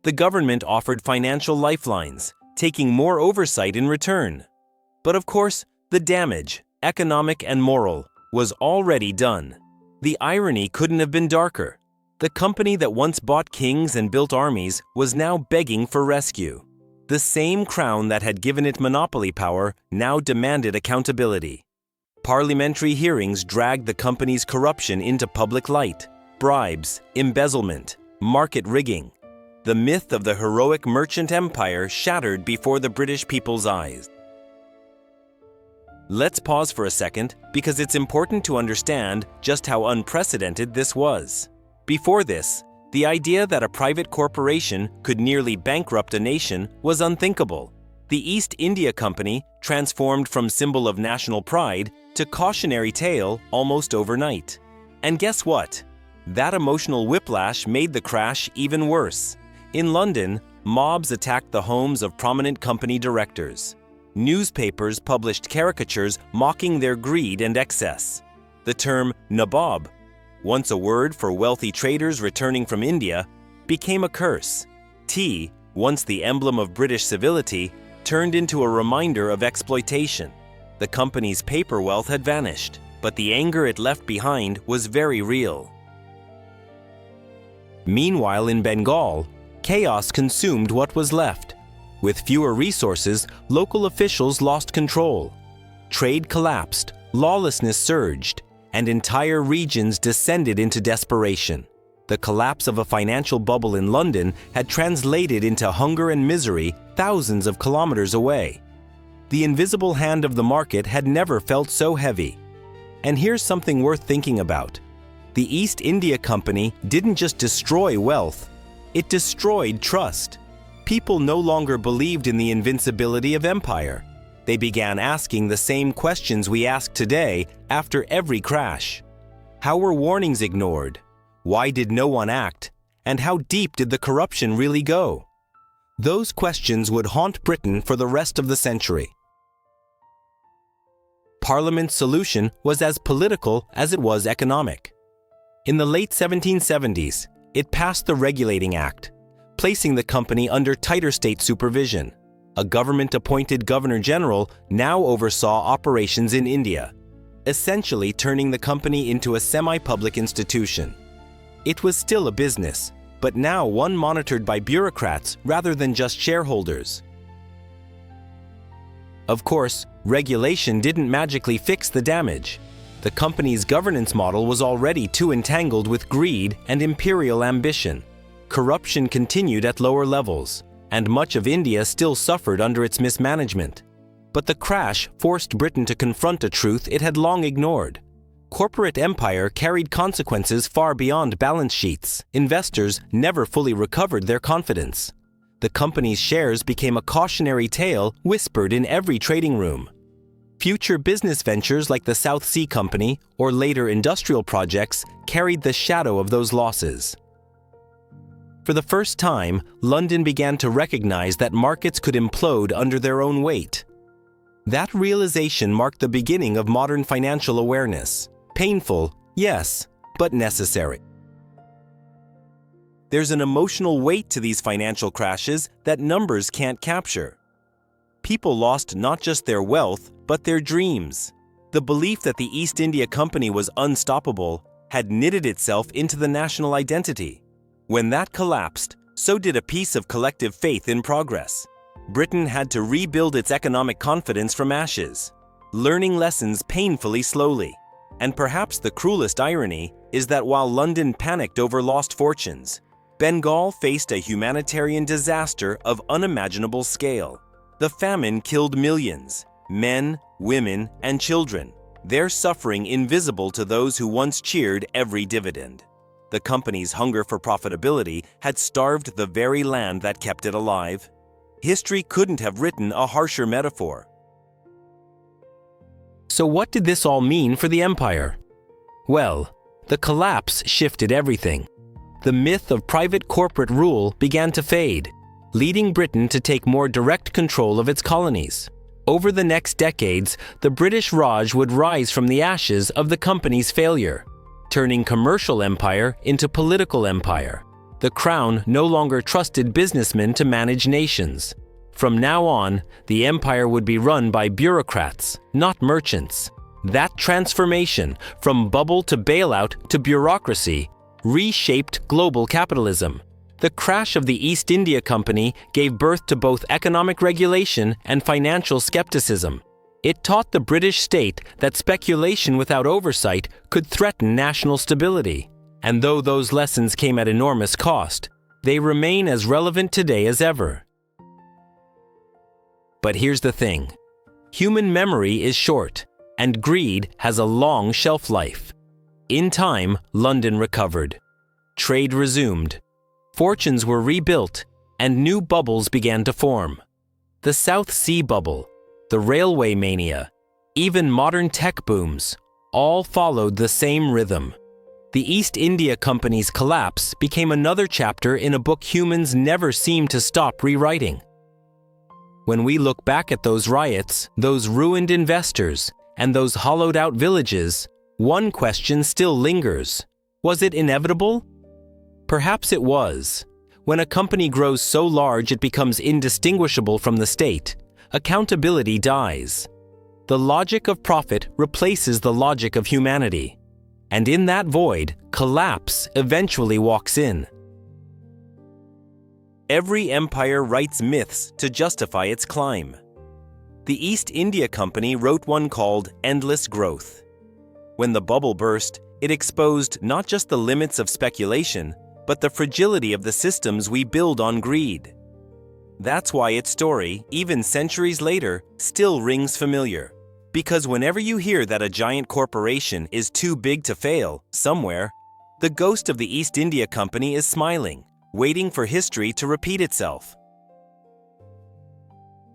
The government offered financial lifelines, taking more oversight in return. But of course, the damage, economic and moral, was already done. The irony couldn't have been darker. The company that once bought kings and built armies was now begging for rescue. The same crown that had given it monopoly power now demanded accountability. Parliamentary hearings dragged the company's corruption into public light: bribes, embezzlement, market rigging. The myth of the heroic merchant empire shattered before the British people's eyes. Let's pause for a second, because it's important to understand just how unprecedented this was. Before this, the idea that a private corporation could nearly bankrupt a nation was unthinkable. The East India Company transformed from symbol of national pride to cautionary tale almost overnight. And guess what? That emotional whiplash made the crash even worse. In London, mobs attacked the homes of prominent company directors. Newspapers published caricatures mocking their greed and excess. The term nabob, once a word for wealthy traders returning from India, became a curse. Tea, once the emblem of British civility, turned into a reminder of exploitation. The company's paper wealth had vanished, but the anger it left behind was very real. Meanwhile, in Bengal, chaos consumed what was left. With fewer resources, local officials lost control. Trade collapsed, lawlessness surged, and entire regions descended into desperation. The collapse of a financial bubble in London had translated into hunger and misery thousands of kilometers away. The invisible hand of the market had never felt so heavy. And here's something worth thinking about. The East India Company didn't just destroy wealth, it destroyed trust. People no longer believed in the invincibility of empire. They began asking the same questions we ask today after every crash. How were warnings ignored? Why did no one act? And how deep did the corruption really go? Those questions would haunt Britain for the rest of the century. Parliament's solution was as political as it was economic. In the late 1770s, it passed the Regulating Act, placing the company under tighter state supervision. A government-appointed governor-general now oversaw operations in India, essentially turning the company into a semi-public institution. It was still a business, but now one monitored by bureaucrats rather than just shareholders. Of course, regulation didn't magically fix the damage. The company's governance model was already too entangled with greed and imperial ambition. Corruption continued at lower levels, and much of India still suffered under its mismanagement. But the crash forced Britain to confront a truth it had long ignored. Corporate empire carried consequences far beyond balance sheets. Investors never fully recovered their confidence. The company's shares became a cautionary tale whispered in every trading room. Future business ventures like the South Sea Company or later industrial projects carried the shadow of those losses. For the first time, London began to recognize that markets could implode under their own weight. That realization marked the beginning of modern financial awareness. Painful, yes, but necessary. There's an emotional weight to these financial crashes that numbers can't capture. People lost not just their wealth, but their dreams. The belief that the East India Company was unstoppable had knitted itself into the national identity. When that collapsed, so did a piece of collective faith in progress. Britain had to rebuild its economic confidence from ashes, learning lessons painfully slowly. And perhaps the cruelest irony is that while London panicked over lost fortunes, Bengal faced a humanitarian disaster of unimaginable scale. The famine killed millions, men, women, and children, their suffering invisible to those who once cheered every dividend. The company's hunger for profitability had starved the very land that kept it alive. History couldn't have written a harsher metaphor. So what did this all mean for the empire? Well, the collapse shifted everything. The myth of private corporate rule began to fade, leading Britain to take more direct control of its colonies. Over the next decades, the British Raj would rise from the ashes of the company's failure, turning commercial empire into political empire. The crown no longer trusted businessmen to manage nations. From now on, the empire would be run by bureaucrats, not merchants. That transformation, from bubble to bailout to bureaucracy, reshaped global capitalism. The crash of the East India Company gave birth to both economic regulation and financial skepticism. It taught the British state that speculation without oversight could threaten national stability. And though those lessons came at enormous cost, they remain as relevant today as ever. But here's the thing. Human memory is short, and greed has a long shelf life. In time, London recovered. Trade resumed. Fortunes were rebuilt, and new bubbles began to form. The South Sea bubble, the railway mania, even modern tech booms, all followed the same rhythm. The East India Company's collapse became another chapter in a book humans never seem to stop rewriting. When we look back at those riots, those ruined investors, and those hollowed-out villages, one question still lingers. Was it inevitable? Perhaps it was. When a company grows so large it becomes indistinguishable from the state, accountability dies. The logic of profit replaces the logic of humanity. And in that void, collapse eventually walks in. Every empire writes myths to justify its climb. The East India Company wrote one called Endless Growth. When the bubble burst, it exposed not just the limits of speculation, but the fragility of the systems we build on greed. That's why its story, even centuries later, still rings familiar. Because whenever you hear that a giant corporation is too big to fail somewhere, the ghost of the East India Company is smiling, waiting for history to repeat itself.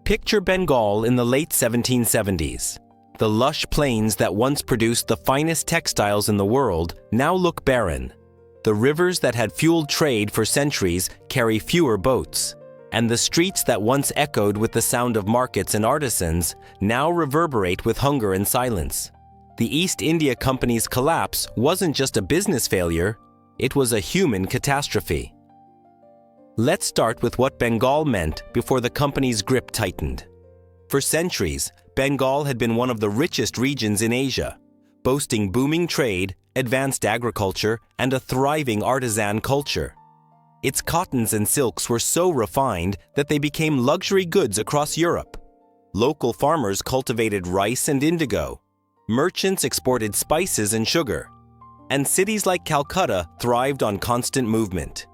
Picture Bengal in the late 1770s. The lush plains that once produced the finest textiles in the world now look barren. The rivers that had fueled trade for centuries carry fewer boats, and the streets that once echoed with the sound of markets and artisans now reverberate with hunger and silence. The East India Company's collapse wasn't just a business failure, it was a human catastrophe. Let's start with what Bengal meant before the company's grip tightened. For centuries, Bengal had been one of the richest regions in Asia, boasting booming trade, advanced agriculture, and a thriving artisan culture. Its cottons and silks were so refined that they became luxury goods across Europe. Local farmers cultivated rice and indigo. Merchants exported spices and sugar. And cities like Calcutta thrived on constant movement.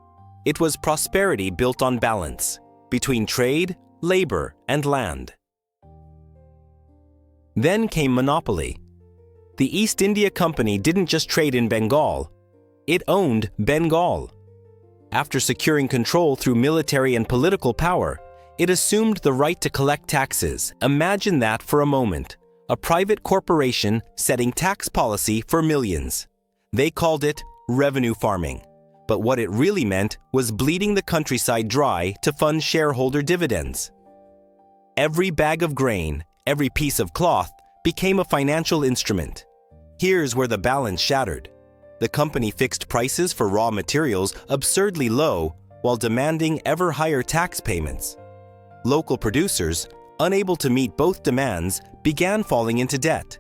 It was prosperity built on balance between trade, labor, and land. Then came monopoly. The East India Company didn't just trade in Bengal, it owned Bengal. After securing control through military and political power, it assumed the right to collect taxes. Imagine that for a moment. a private corporation setting tax policy for millions. They called it revenue farming, but what it really meant was bleeding the countryside dry to fund shareholder dividends. Every bag of grain, every piece of cloth became a financial instrument. Here's where the balance shattered. The company fixed prices for raw materials absurdly low while demanding ever higher tax payments. Local producers, unable to meet both demands, began falling into debt.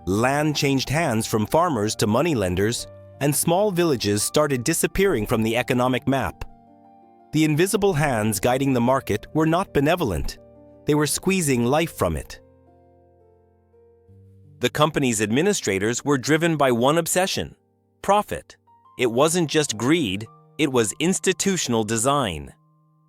Land changed hands from farmers to moneylenders, and small villages started disappearing from the economic map. The invisible hands guiding the market were not benevolent. They were squeezing life from it. The company's administrators were driven by one obsession: profit. It wasn't just greed, it was institutional design.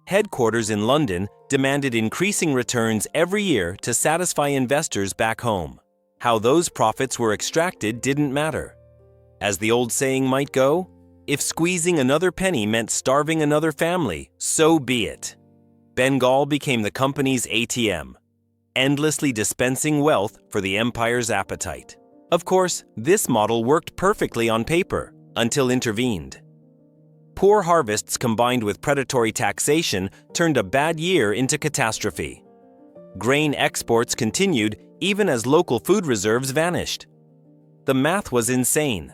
Headquarters in London demanded increasing returns every year to satisfy investors back home. How those profits were extracted didn't matter. As the old saying might go, if squeezing another penny meant starving another family, so be it. Bengal became the company's ATM, endlessly dispensing wealth for the empire's appetite. Of course, this model worked perfectly on paper until intervened. Poor harvests combined with predatory taxation turned a bad year into catastrophe. Grain exports continued even as local food reserves vanished. The math was insane.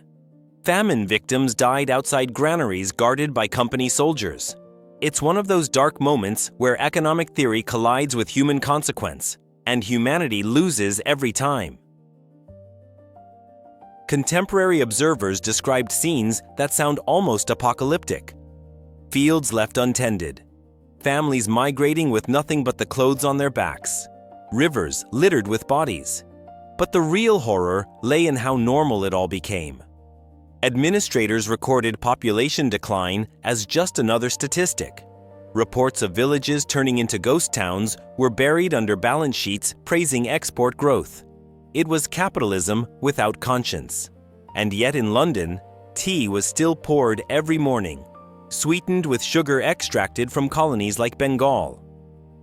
Famine victims died outside granaries guarded by company soldiers. It's one of those dark moments where economic theory collides with human consequence, and humanity loses every time. Contemporary observers described scenes that sound almost apocalyptic. Fields left untended, families migrating with nothing but the clothes on their backs, rivers littered with bodies. But the real horror lay in how normal it all became. Administrators recorded population decline as just another statistic. Reports of villages turning into ghost towns were buried under balance sheets praising export growth. It was capitalism without conscience. And yet in London, tea was still poured every morning, sweetened with sugar extracted from colonies like Bengal.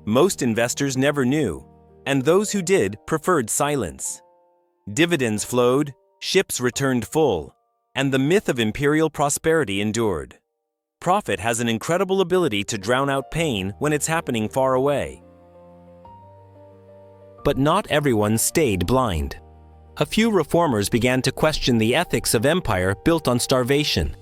Most investors never knew, and those who did preferred silence. Dividends flowed, ships returned full, and the myth of imperial prosperity endured. Profit has an incredible ability to drown out pain when it's happening far away. But not everyone stayed blind. A few reformers began to question the ethics of empire built on starvation.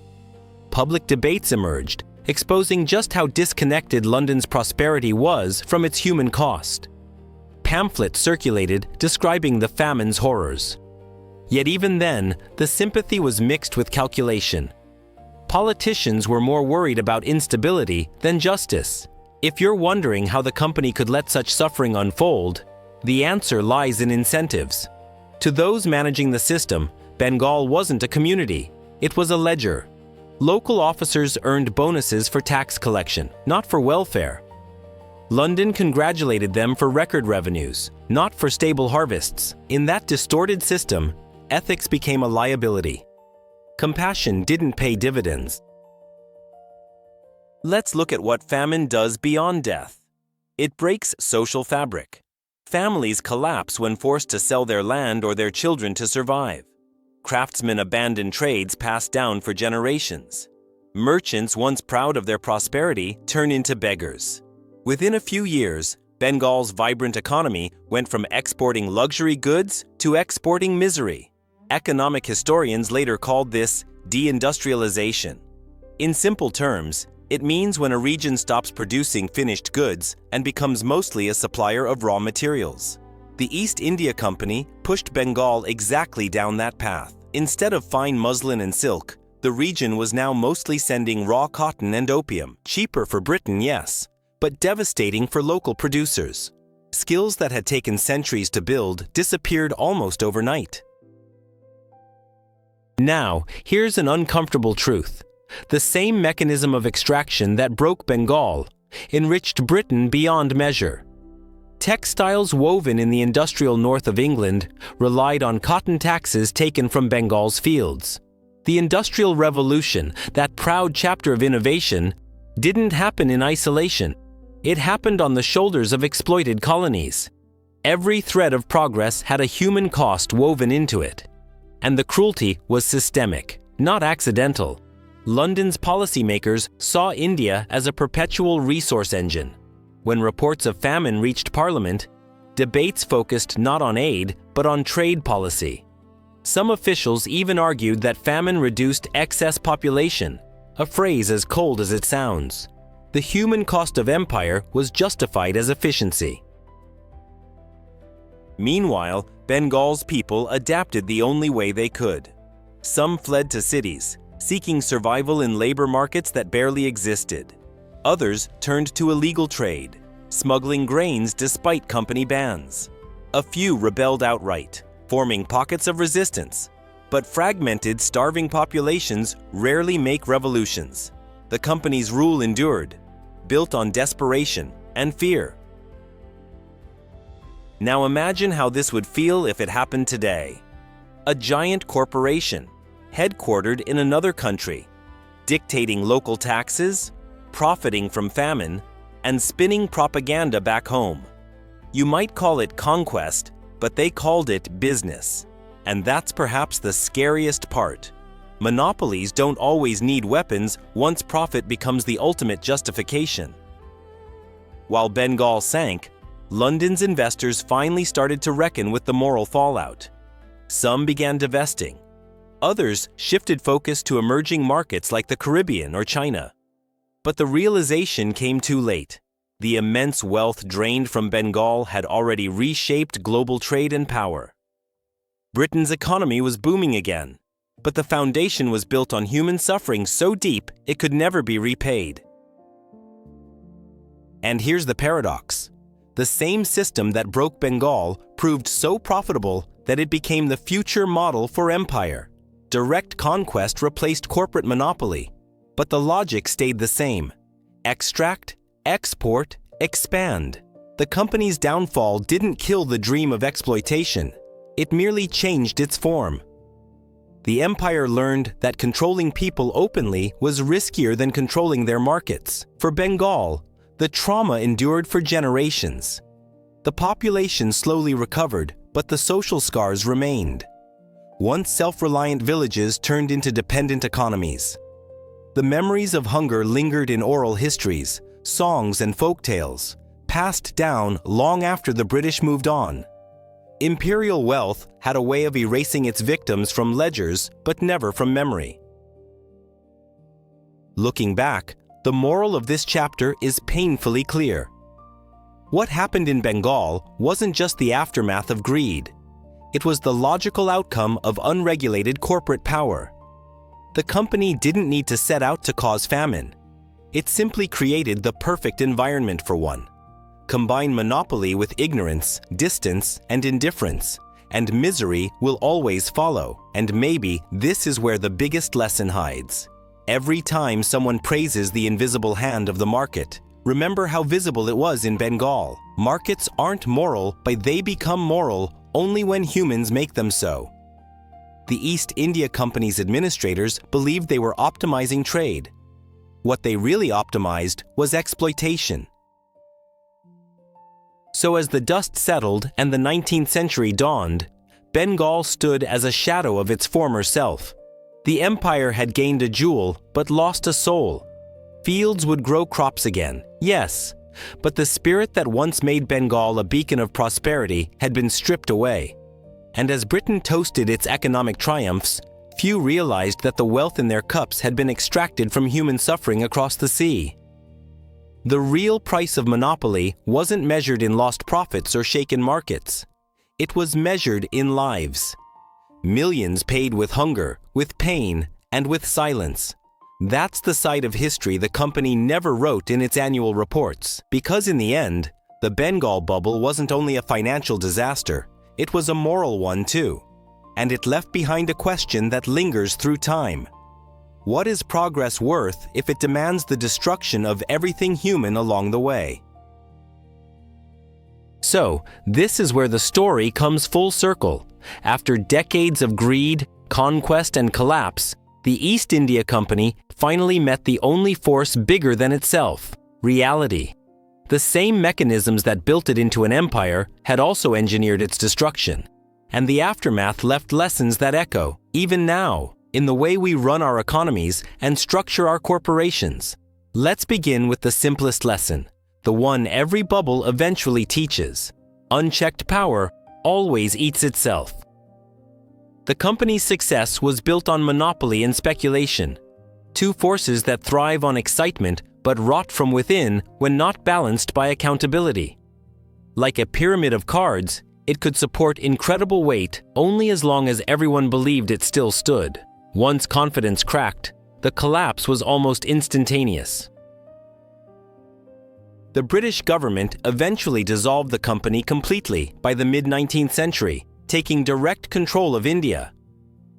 Public debates emerged, exposing just how disconnected London's prosperity was from its human cost. Pamphlets circulated describing the famine's horrors. Yet even then, the sympathy was mixed with calculation. Politicians were more worried about instability than justice. If you're wondering how the company could let such suffering unfold, the answer lies in incentives. To those managing the system, Bengal wasn't a community, it was a ledger. Local officers earned bonuses for tax collection, not for welfare. London congratulated them for record revenues, not for stable harvests. In that distorted system, ethics became a liability. Compassion didn't pay dividends. Let's look at what famine does beyond death. It breaks social fabric. Families collapse when forced to sell their land or their children to survive. Craftsmen abandon trades passed down for generations. Merchants, once proud of their prosperity, turn into beggars. Within a few years, Bengal's vibrant economy went from exporting luxury goods to exporting misery. Economic historians later called this deindustrialization. In simple terms, it means when a region stops producing finished goods and becomes mostly a supplier of raw materials. The East India Company pushed Bengal exactly down that path. Instead of fine muslin and silk, the region was now mostly sending raw cotton and opium. Cheaper for Britain, yes, but devastating for local producers. Skills that had taken centuries to build disappeared almost overnight. Now, here's an uncomfortable truth. The same mechanism of extraction that broke Bengal enriched Britain beyond measure. Textiles woven in the industrial north of England relied on cotton taxes taken from Bengal's fields. The Industrial Revolution, that proud chapter of innovation, didn't happen in isolation. It happened on the shoulders of exploited colonies. Every thread of progress had a human cost woven into it. And the cruelty was systemic, not accidental. London's policymakers saw India as a perpetual resource engine. When reports of famine reached Parliament, debates focused not on aid, but on trade policy. Some officials even argued that famine reduced excess population, a phrase as cold as it sounds. The human cost of empire was justified as efficiency. Meanwhile, Bengal's people adapted the only way they could. Some fled to cities, seeking survival in labor markets that barely existed. Others turned to illegal trade, smuggling grains despite company bans. A few rebelled outright, forming pockets of resistance. But fragmented, starving populations rarely make revolutions. The company's rule endured, built on desperation and fear. Now imagine how this would feel if it happened today. A giant corporation, headquartered in another country, dictating local taxes, profiting from famine, and spinning propaganda back home. You might call it conquest, but they called it business. And that's perhaps the scariest part. Monopolies don't always need weapons once profit becomes the ultimate justification. While Bengal sank, London's investors finally started to reckon with the moral fallout. Some began divesting. Others shifted focus to emerging markets like the Caribbean or China. But the realization came too late. The immense wealth drained from Bengal had already reshaped global trade and power. Britain's economy was booming again, but the foundation was built on human suffering so deep it could never be repaid. And here's the paradox. The same system that broke Bengal proved so profitable that it became the future model for empire. Direct conquest replaced corporate monopoly, but the logic stayed the same. Extract, export, expand. The company's downfall didn't kill the dream of exploitation. It merely changed its form. The empire learned that controlling people openly was riskier than controlling their markets. For Bengal, the trauma endured for generations. The population slowly recovered, but the social scars remained. Once self-reliant villages turned into dependent economies. The memories of hunger lingered in oral histories, songs and folk tales, passed down long after the British moved on. Imperial wealth had a way of erasing its victims from ledgers, but never from memory. Looking back, the moral of this chapter is painfully clear. What happened in Bengal wasn't just the aftermath of greed. It was the logical outcome of unregulated corporate power. The company didn't need to set out to cause famine. It simply created the perfect environment for one. Combine monopoly with ignorance, distance, and indifference, and misery will always follow. And maybe this is where the biggest lesson hides. Every time someone praises the invisible hand of the market, remember how visible it was in Bengal. Markets aren't moral, but they become moral only when humans make them so. The East India Company's administrators believed they were optimizing trade. What they really optimized was exploitation. So as the dust settled and the 19th century dawned, Bengal stood as a shadow of its former self. The empire had gained a jewel, but lost a soul. Fields would grow crops again, yes, but the spirit that once made Bengal a beacon of prosperity had been stripped away. And as Britain toasted its economic triumphs, few realized that the wealth in their cups had been extracted from human suffering across the sea. The real price of monopoly wasn't measured in lost profits or shaken markets. It was measured in lives. Millions paid with hunger, with pain, and with silence. That's the side of history the company never wrote in its annual reports. Because in the end, the Bengal bubble wasn't only a financial disaster, it was a moral one too. And it left behind a question that lingers through time. What is progress worth if it demands the destruction of everything human along the way? So, this is where the story comes full circle. After decades of greed, conquest, and collapse, the East India Company finally met the only force bigger than itself: reality. The same mechanisms that built it into an empire had also engineered its destruction, and the aftermath left lessons that echo, even now, in the way we run our economies and structure our corporations. Let's begin with the simplest lesson, the one every bubble eventually teaches. Unchecked power always eats itself. The company's success was built on monopoly and speculation, two forces that thrive on excitement but rot from within when not balanced by accountability. Like a pyramid of cards, it could support incredible weight only as long as everyone believed it still stood. Once confidence cracked, the collapse was almost instantaneous. The British government eventually dissolved the company completely by the mid-19th century, taking direct control of India.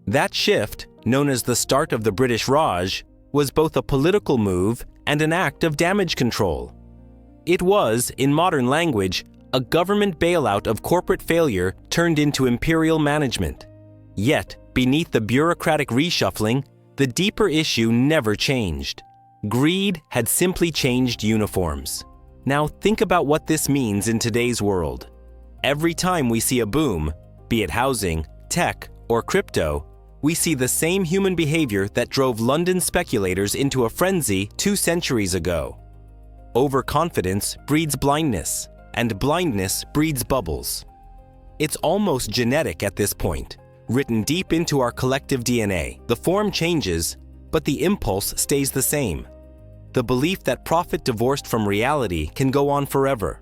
That shift, known as the start of the British Raj, was both a political move and an act of damage control. It was, in modern language, a government bailout of corporate failure turned into imperial management. Yet, beneath the bureaucratic reshuffling, the deeper issue never changed. Greed had simply changed uniforms. Now think about what this means in today's world. Every time we see a boom, be it housing, tech, or crypto, we see the same human behavior that drove London speculators into a frenzy 2 centuries ago. Overconfidence breeds blindness, and blindness breeds bubbles. It's almost genetic at this point, written deep into our collective DNA. The form changes, but the impulse stays the same. The belief that profit divorced from reality can go on forever.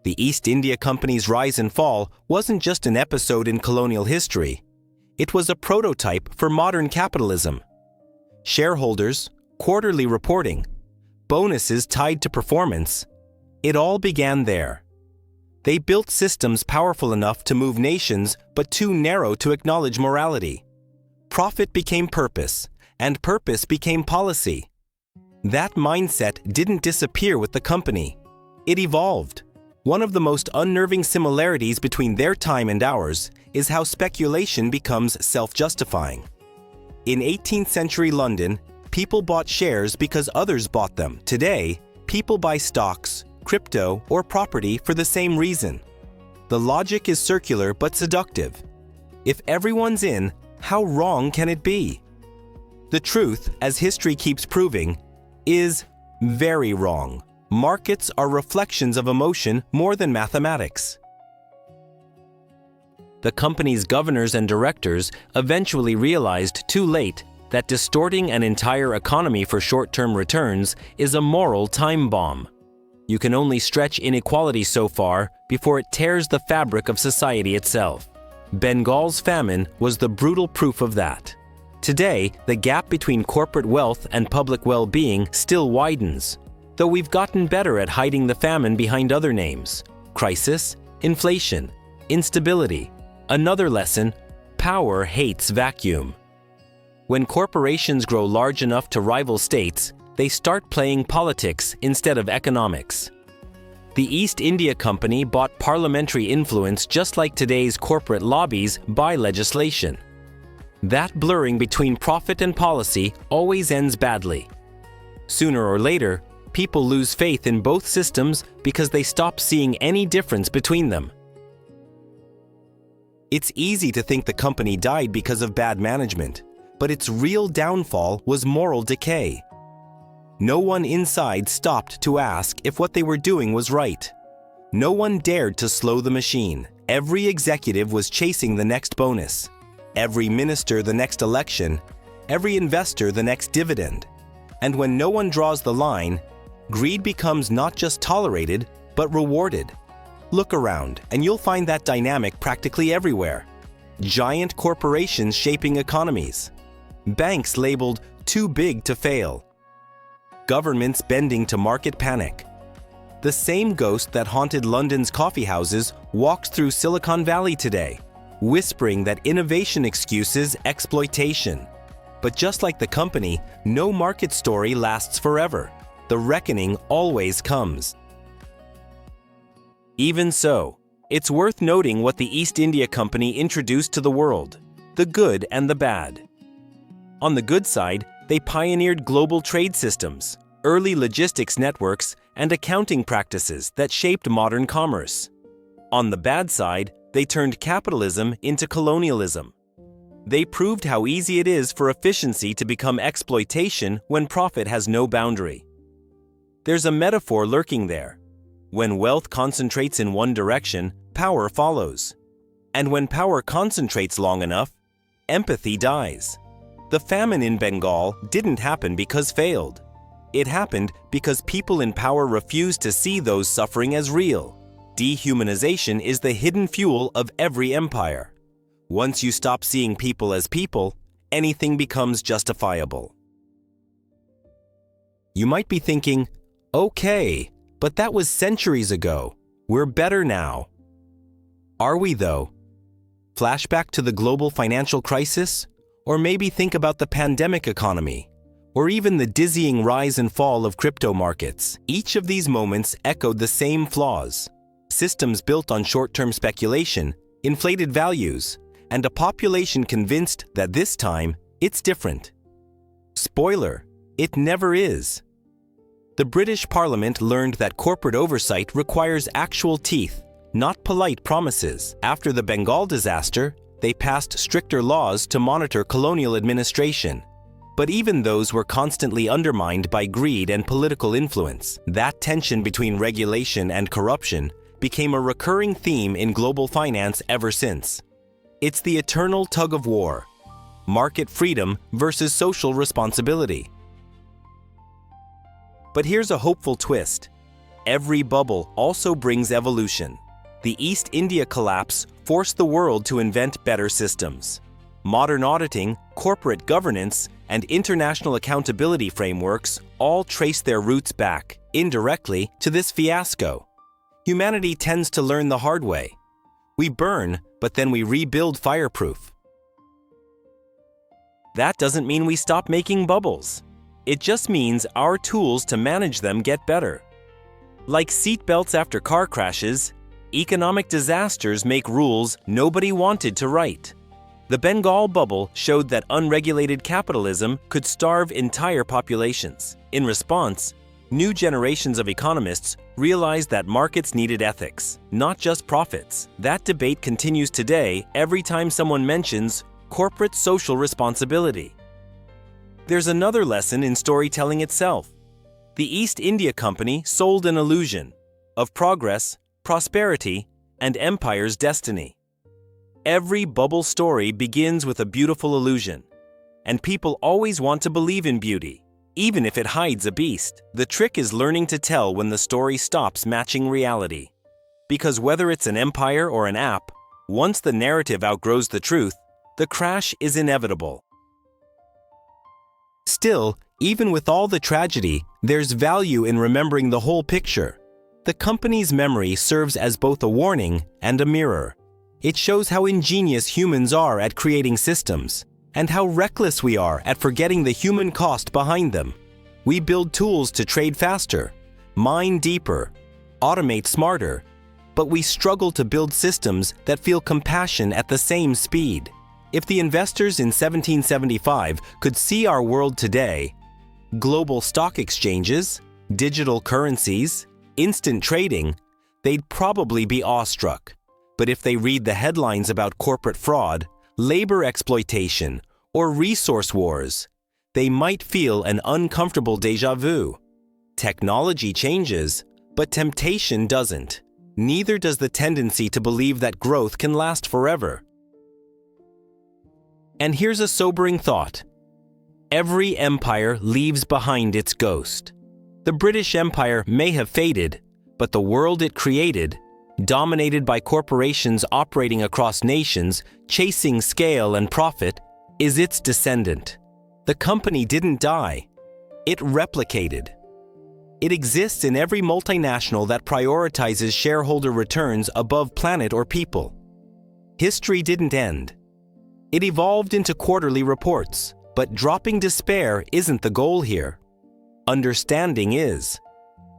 The East India Company's rise and fall wasn't just an episode in colonial history. It was a prototype for modern capitalism. Shareholders, quarterly reporting, bonuses tied to performance, it all began there. They built systems powerful enough to move nations but too narrow to acknowledge morality. Profit became purpose, and purpose became policy. That mindset didn't disappear with the company. It evolved. One of the most unnerving similarities between their time and ours is how speculation becomes self-justifying. In 18th century London, people bought shares because others bought them. Today, people buy stocks, crypto, or property for the same reason. The logic is circular but seductive. If everyone's in, how wrong can it be? The truth, as history keeps proving, is very wrong. Markets are reflections of emotion more than mathematics. The company's governors and directors eventually realized too late that distorting an entire economy for short-term returns is a moral time bomb. You can only stretch inequality so far before it tears the fabric of society itself. Bengal's famine was the brutal proof of that. Today, the gap between corporate wealth and public well-being still widens, though we've gotten better at hiding the famine behind other names: crisis, inflation, instability. Another lesson: power hates vacuum. When corporations grow large enough to rival states, they start playing politics instead of economics. The East India Company bought parliamentary influence just like today's corporate lobbies buy legislation. That blurring between profit and policy always ends badly. Sooner or later, people lose faith in both systems because they stop seeing any difference between them. It's easy to think the company died because of bad management, but its real downfall was moral decay. No one inside stopped to ask if what they were doing was right. No one dared to slow the machine. Every executive was chasing the next bonus, every minister the next election, every investor the next dividend. And when no one draws the line, greed becomes not just tolerated, but rewarded. Look around, and you'll find that dynamic practically everywhere. Giant corporations shaping economies. Banks labeled too big to fail. Governments bending to market panic. The same ghost that haunted London's coffee houses walks through Silicon Valley today, whispering that innovation excuses exploitation. But just like the company, no market story lasts forever. The reckoning always comes. Even so, it's worth noting what the East India Company introduced to the world: the good and the bad. On the good side, they pioneered global trade systems, early logistics networks, and accounting practices that shaped modern commerce. On the bad side, they turned capitalism into colonialism. They proved how easy it is for efficiency to become exploitation when profit has no boundary. There's a metaphor lurking there. When wealth concentrates in one direction, power follows. And when power concentrates long enough, empathy dies. The famine in Bengal didn't happen because failed. It happened because people in power refused to see those suffering as real. Dehumanization is the hidden fuel of every empire. Once you stop seeing people as people, anything becomes justifiable. You might be thinking, okay, but that was centuries ago. We're better now. Are we though? Flashback to the global financial crisis? Or maybe think about the pandemic economy? Or even the dizzying rise and fall of crypto markets? Each of these moments echoed the same flaws. Systems built on short-term speculation, inflated values, and a population convinced that this time, it's different. Spoiler, it never is. The British Parliament learned that corporate oversight requires actual teeth, not polite promises. After the Bengal disaster, they passed stricter laws to monitor colonial administration. But even those were constantly undermined by greed and political influence. That tension between regulation and corruption became a recurring theme in global finance ever since. It's the eternal tug of war: market freedom versus social responsibility. But here's a hopeful twist. Every bubble also brings evolution. The East India collapse forced the world to invent better systems. Modern auditing, corporate governance, and international accountability frameworks all trace their roots back, indirectly, to this fiasco. Humanity tends to learn the hard way. We burn, but then we rebuild fireproof. That doesn't mean we stop making bubbles. It just means our tools to manage them get better. Like seatbelts after car crashes, economic disasters make rules nobody wanted to write. The Bengal bubble showed that unregulated capitalism could starve entire populations. In response, new generations of economists realized that markets needed ethics, not just profits. That debate continues today every time someone mentions corporate social responsibility. There's another lesson in storytelling itself. The East India Company sold an illusion of progress, prosperity, and empire's destiny. Every bubble story begins with a beautiful illusion, and people always want to believe in beauty, even if it hides a beast. The trick is learning to tell when the story stops matching reality. Because whether it's an empire or an app, once the narrative outgrows the truth, the crash is inevitable. Still, even with all the tragedy, there's value in remembering the whole picture. The company's memory serves as both a warning and a mirror. It shows how ingenious humans are at creating systems, and how reckless we are at forgetting the human cost behind them. We build tools to trade faster, mine deeper, automate smarter, but we struggle to build systems that feel compassion at the same speed. If the investors in 1775 could see our world today, global stock exchanges, digital currencies, instant trading, they'd probably be awestruck. But if they read the headlines about corporate fraud, labor exploitation, or resource wars, they might feel an uncomfortable déjà vu. Technology changes, but temptation doesn't. Neither does the tendency to believe that growth can last forever. And here's a sobering thought. Every empire leaves behind its ghost. The British Empire may have faded, but the world it created, dominated by corporations operating across nations, chasing scale and profit, is its descendant. The company didn't die. It replicated. It exists in every multinational that prioritizes shareholder returns above planet or people. History didn't end. It evolved into quarterly reports, but dropping despair isn't the goal here. Understanding is.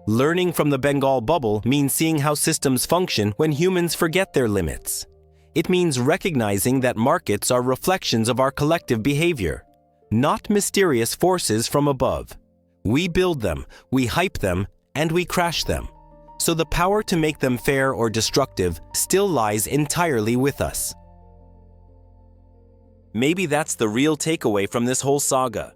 Learning from the Bengal bubble means seeing how systems function when humans forget their limits. It means recognizing that markets are reflections of our collective behavior, not mysterious forces from above. We build them, we hype them, and we crash them. So the power to make them fair or destructive still lies entirely with us. Maybe that's the real takeaway from this whole saga.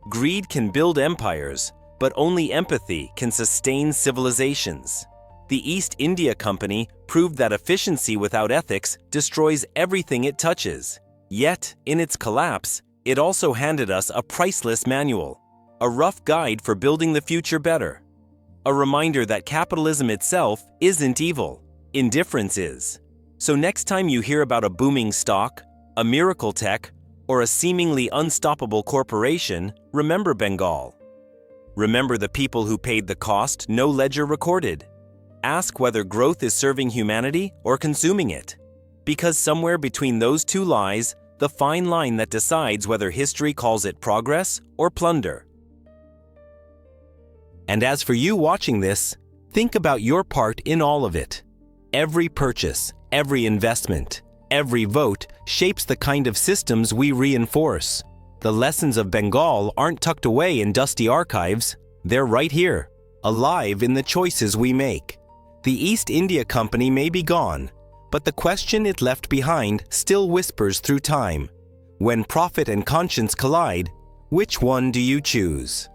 Greed can build empires, but only empathy can sustain civilizations. The East India Company proved that efficiency without ethics destroys everything it touches. Yet, in its collapse, it also handed us a priceless manual, a rough guide for building the future better. A reminder that capitalism itself isn't evil, indifference is. So next time you hear about a booming stock, a miracle tech, or a seemingly unstoppable corporation, remember Bengal. Remember the people who paid the cost no ledger recorded. Ask whether growth is serving humanity or consuming it. Because somewhere between those two lies the fine line that decides whether history calls it progress or plunder. And as for you watching this, think about your part in all of it. Every purchase, every investment, every vote shapes the kind of systems we reinforce. The lessons of Bengal aren't tucked away in dusty archives. They're right here, alive in the choices we make. The East India Company may be gone, but the question it left behind still whispers through time. When profit and conscience collide, which one do you choose?